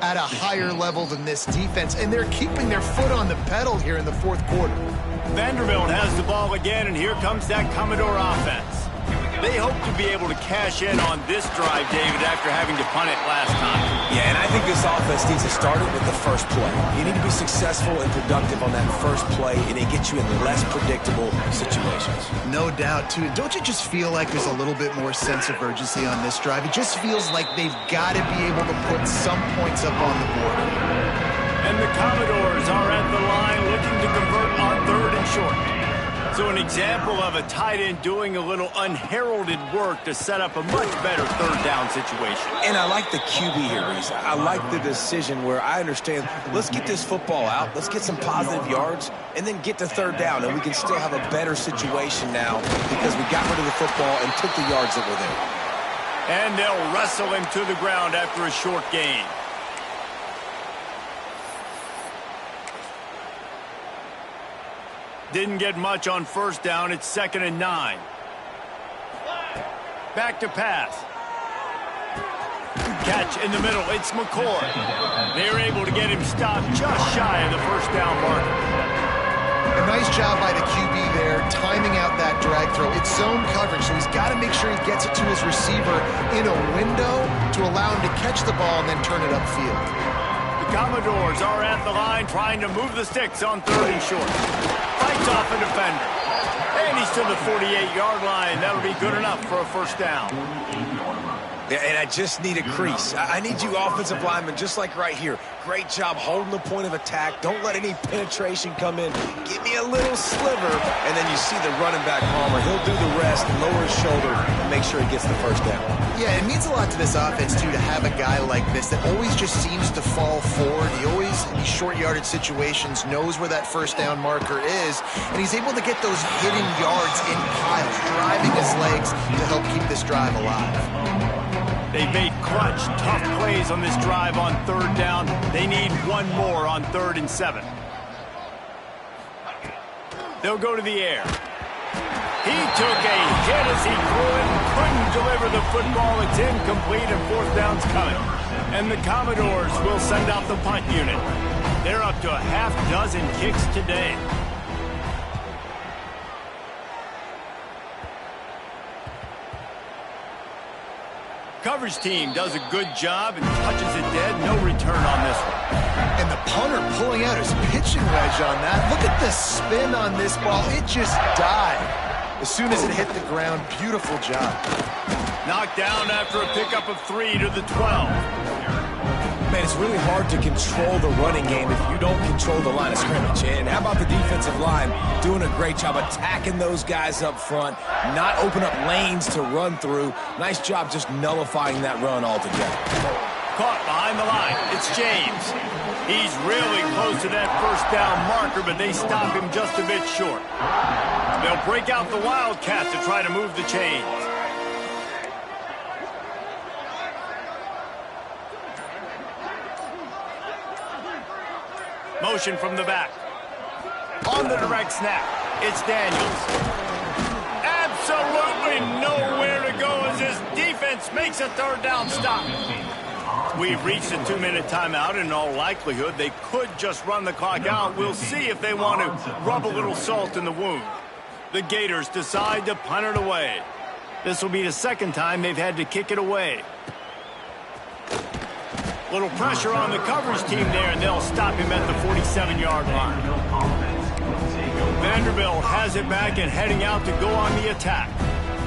at a higher level than this defense, and they're keeping their foot on the pedal here in the 4th quarter. Vanderbilt has the ball again, and here comes that Commodore offense. They hope to be able to cash in on this drive, David, after having to punt it last time. Yeah, and I think this offense needs to start it with the first play. You need to be successful and productive on that first play, and it gets you in less predictable situations. No doubt, too. Don't you just feel like there's a little bit more sense of urgency on this drive? It just feels like they've got to be able to put some points up on the board. And the Commodores are at the line looking to convert on 3rd and short. So an example of a tight end doing a little unheralded work to set up a much better 3rd down situation. And I like the QB here, Reese. I like the decision where I understand, let's get this football out, let's get some positive yards, and then get to 3rd down, and we can still have a better situation now because we got rid of the football and took the yards that were there. And they'll wrestle him to the ground after a short gain. Didn't get much on first down. It's 2nd and 9. Back to pass. Catch in the middle. It's McCord. They're able to get him stopped just shy of the first down marker. A nice job by the QB there, timing out that drag throw. It's zone coverage, so he's got to make sure he gets it to his receiver in a window to allow him to catch the ball and then turn it upfield. The Commodores are at the line trying to move the sticks on 3rd and short. Fights off a defender. And he's to the 48-yard line. That'll be good enough for a first down. Yeah, and I just need a crease. I need you offensive linemen, just like right here. Great job holding the point of attack. Don't let any penetration come in. Give me a little sliver, and then you see the running back, Palmer. He'll do the rest, lower his shoulder, and make sure he gets the first down. Yeah, it means a lot to this offense, too, to have a guy like this that always just seems to fall forward. He always, in these short yardage situations, knows where that first down marker is, and he's able to get those hidden yards in piles, driving his legs to help keep this drive alive. They've made clutch, tough plays on this drive on third down. They need one more on 3rd and 7. They'll go to the air. He took a hit as he threw it, couldn't deliver the football. It's incomplete, and 4th down's coming. And the Commodores will send out the punt unit. They're up to a half dozen kicks today. Coverage team does a good job and touches it dead. No return on this one. And the punter pulling out his pitching wedge on that. Look at the spin on this ball. It just died as soon as it hit the ground. Beautiful job. Knocked down after a pickup of 3 to the 12. Man, it's really hard to control the running game if you don't control the line of scrimmage. And how about the defensive line doing a great job attacking those guys up front, not open up lanes to run through. Nice job just nullifying that run altogether. Caught behind the line. It's James. He's really close to that first down marker, but they stop him just a bit short. They'll break out the Wildcat to try to move the chains. Motion from the back. On the direct snap, it's Daniels. Absolutely nowhere to go as this defense makes a 3rd down stop. We've reached a 2-minute timeout. In all likelihood, they could just run the clock out. We'll see if they want to rub a little salt in the wound. The Gators decide to punt it away. This will be the 2nd time they've had to kick it away. Little pressure on the coverage team there, and they'll stop him at the 47-yard line. Vanderbilt has it back and heading out to go on the attack.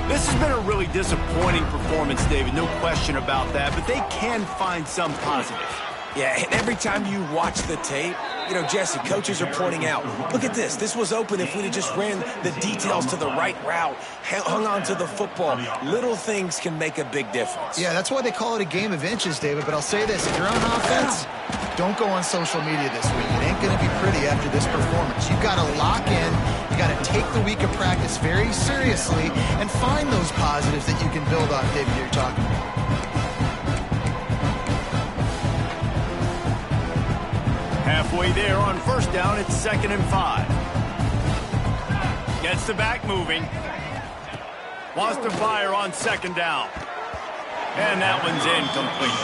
This has been a really disappointing performance, David, no question about that, but they can find some positives. Yeah, and every time you watch the tape, you know, Jesse, coaches are pointing out, look at this. This was open if we'd have just ran the details to the right route, hung on to the football. Little things can make a big difference. Yeah, that's why they call it a game of inches, David. But I'll say this, if you're on offense, don't go on social media this week. It ain't going to be pretty after this performance. You've got to lock in. You got to take the week of practice very seriously and find those positives that you can build on, David, you're talking about. Halfway there on 1st down, it's 2nd and 5. Gets the back moving. Wants to fire on 2nd down. And that one's incomplete.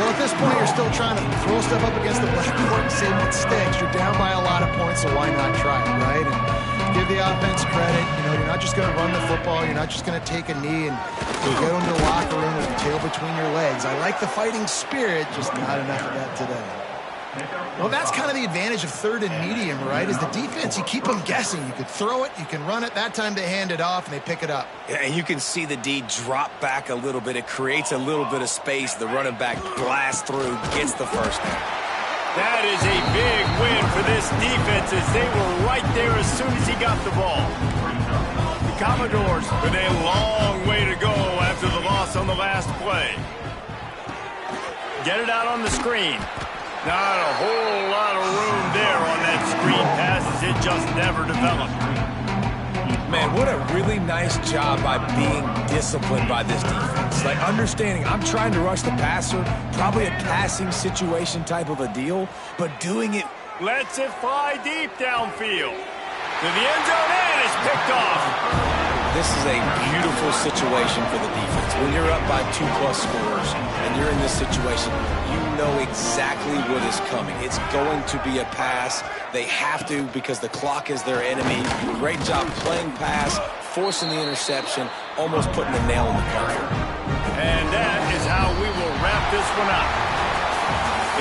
Well, at this point, you're still trying to throw stuff up against the blackboard and see what sticks. You're down by a lot of points, so why not try it, right? And give the offense credit. You know, you're not just going to run the football. You're not just going to take a knee and go into the locker room with your tail between your legs. I like the fighting spirit, just not enough of that today. Well, that's kind of the advantage of 3rd and medium, right? Is the defense, you keep them guessing. You could throw it, you can run it. That time they hand it off, and they pick it up. Yeah, and you can see the D drop back a little bit. It creates a little bit of space. The running back blasts through, gets the first down. That is a big win for this defense as they were right there as soon as he got the ball. The Commodores with a long way to go after the loss on the last play. Get it out on the screen. Not a whole lot of room there on that screen pass as it just never developed. Man, what a really nice job by being disciplined by this defense. Like, understanding I'm trying to rush the passer, probably a passing situation type of a deal, but doing it. Lets it fly deep downfield. To the end zone, and it's picked off. This is a beautiful situation for the defense. When you're up by 2+ scores and you're in this situation, you know exactly what is coming. It's going to be a pass. They have to because the clock is their enemy. Great job playing pass, forcing the interception, almost putting the nail in the coffin. And that is how we will wrap this one up.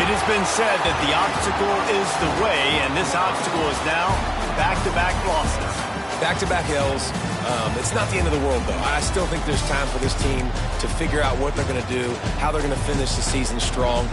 It has been said that the obstacle is the way, and this obstacle is now back-to-back losses. Back-to-back L's. It's not the end of the world, though. I still think there's time for this team to figure out what they're going to do, how they're going to finish the season strong.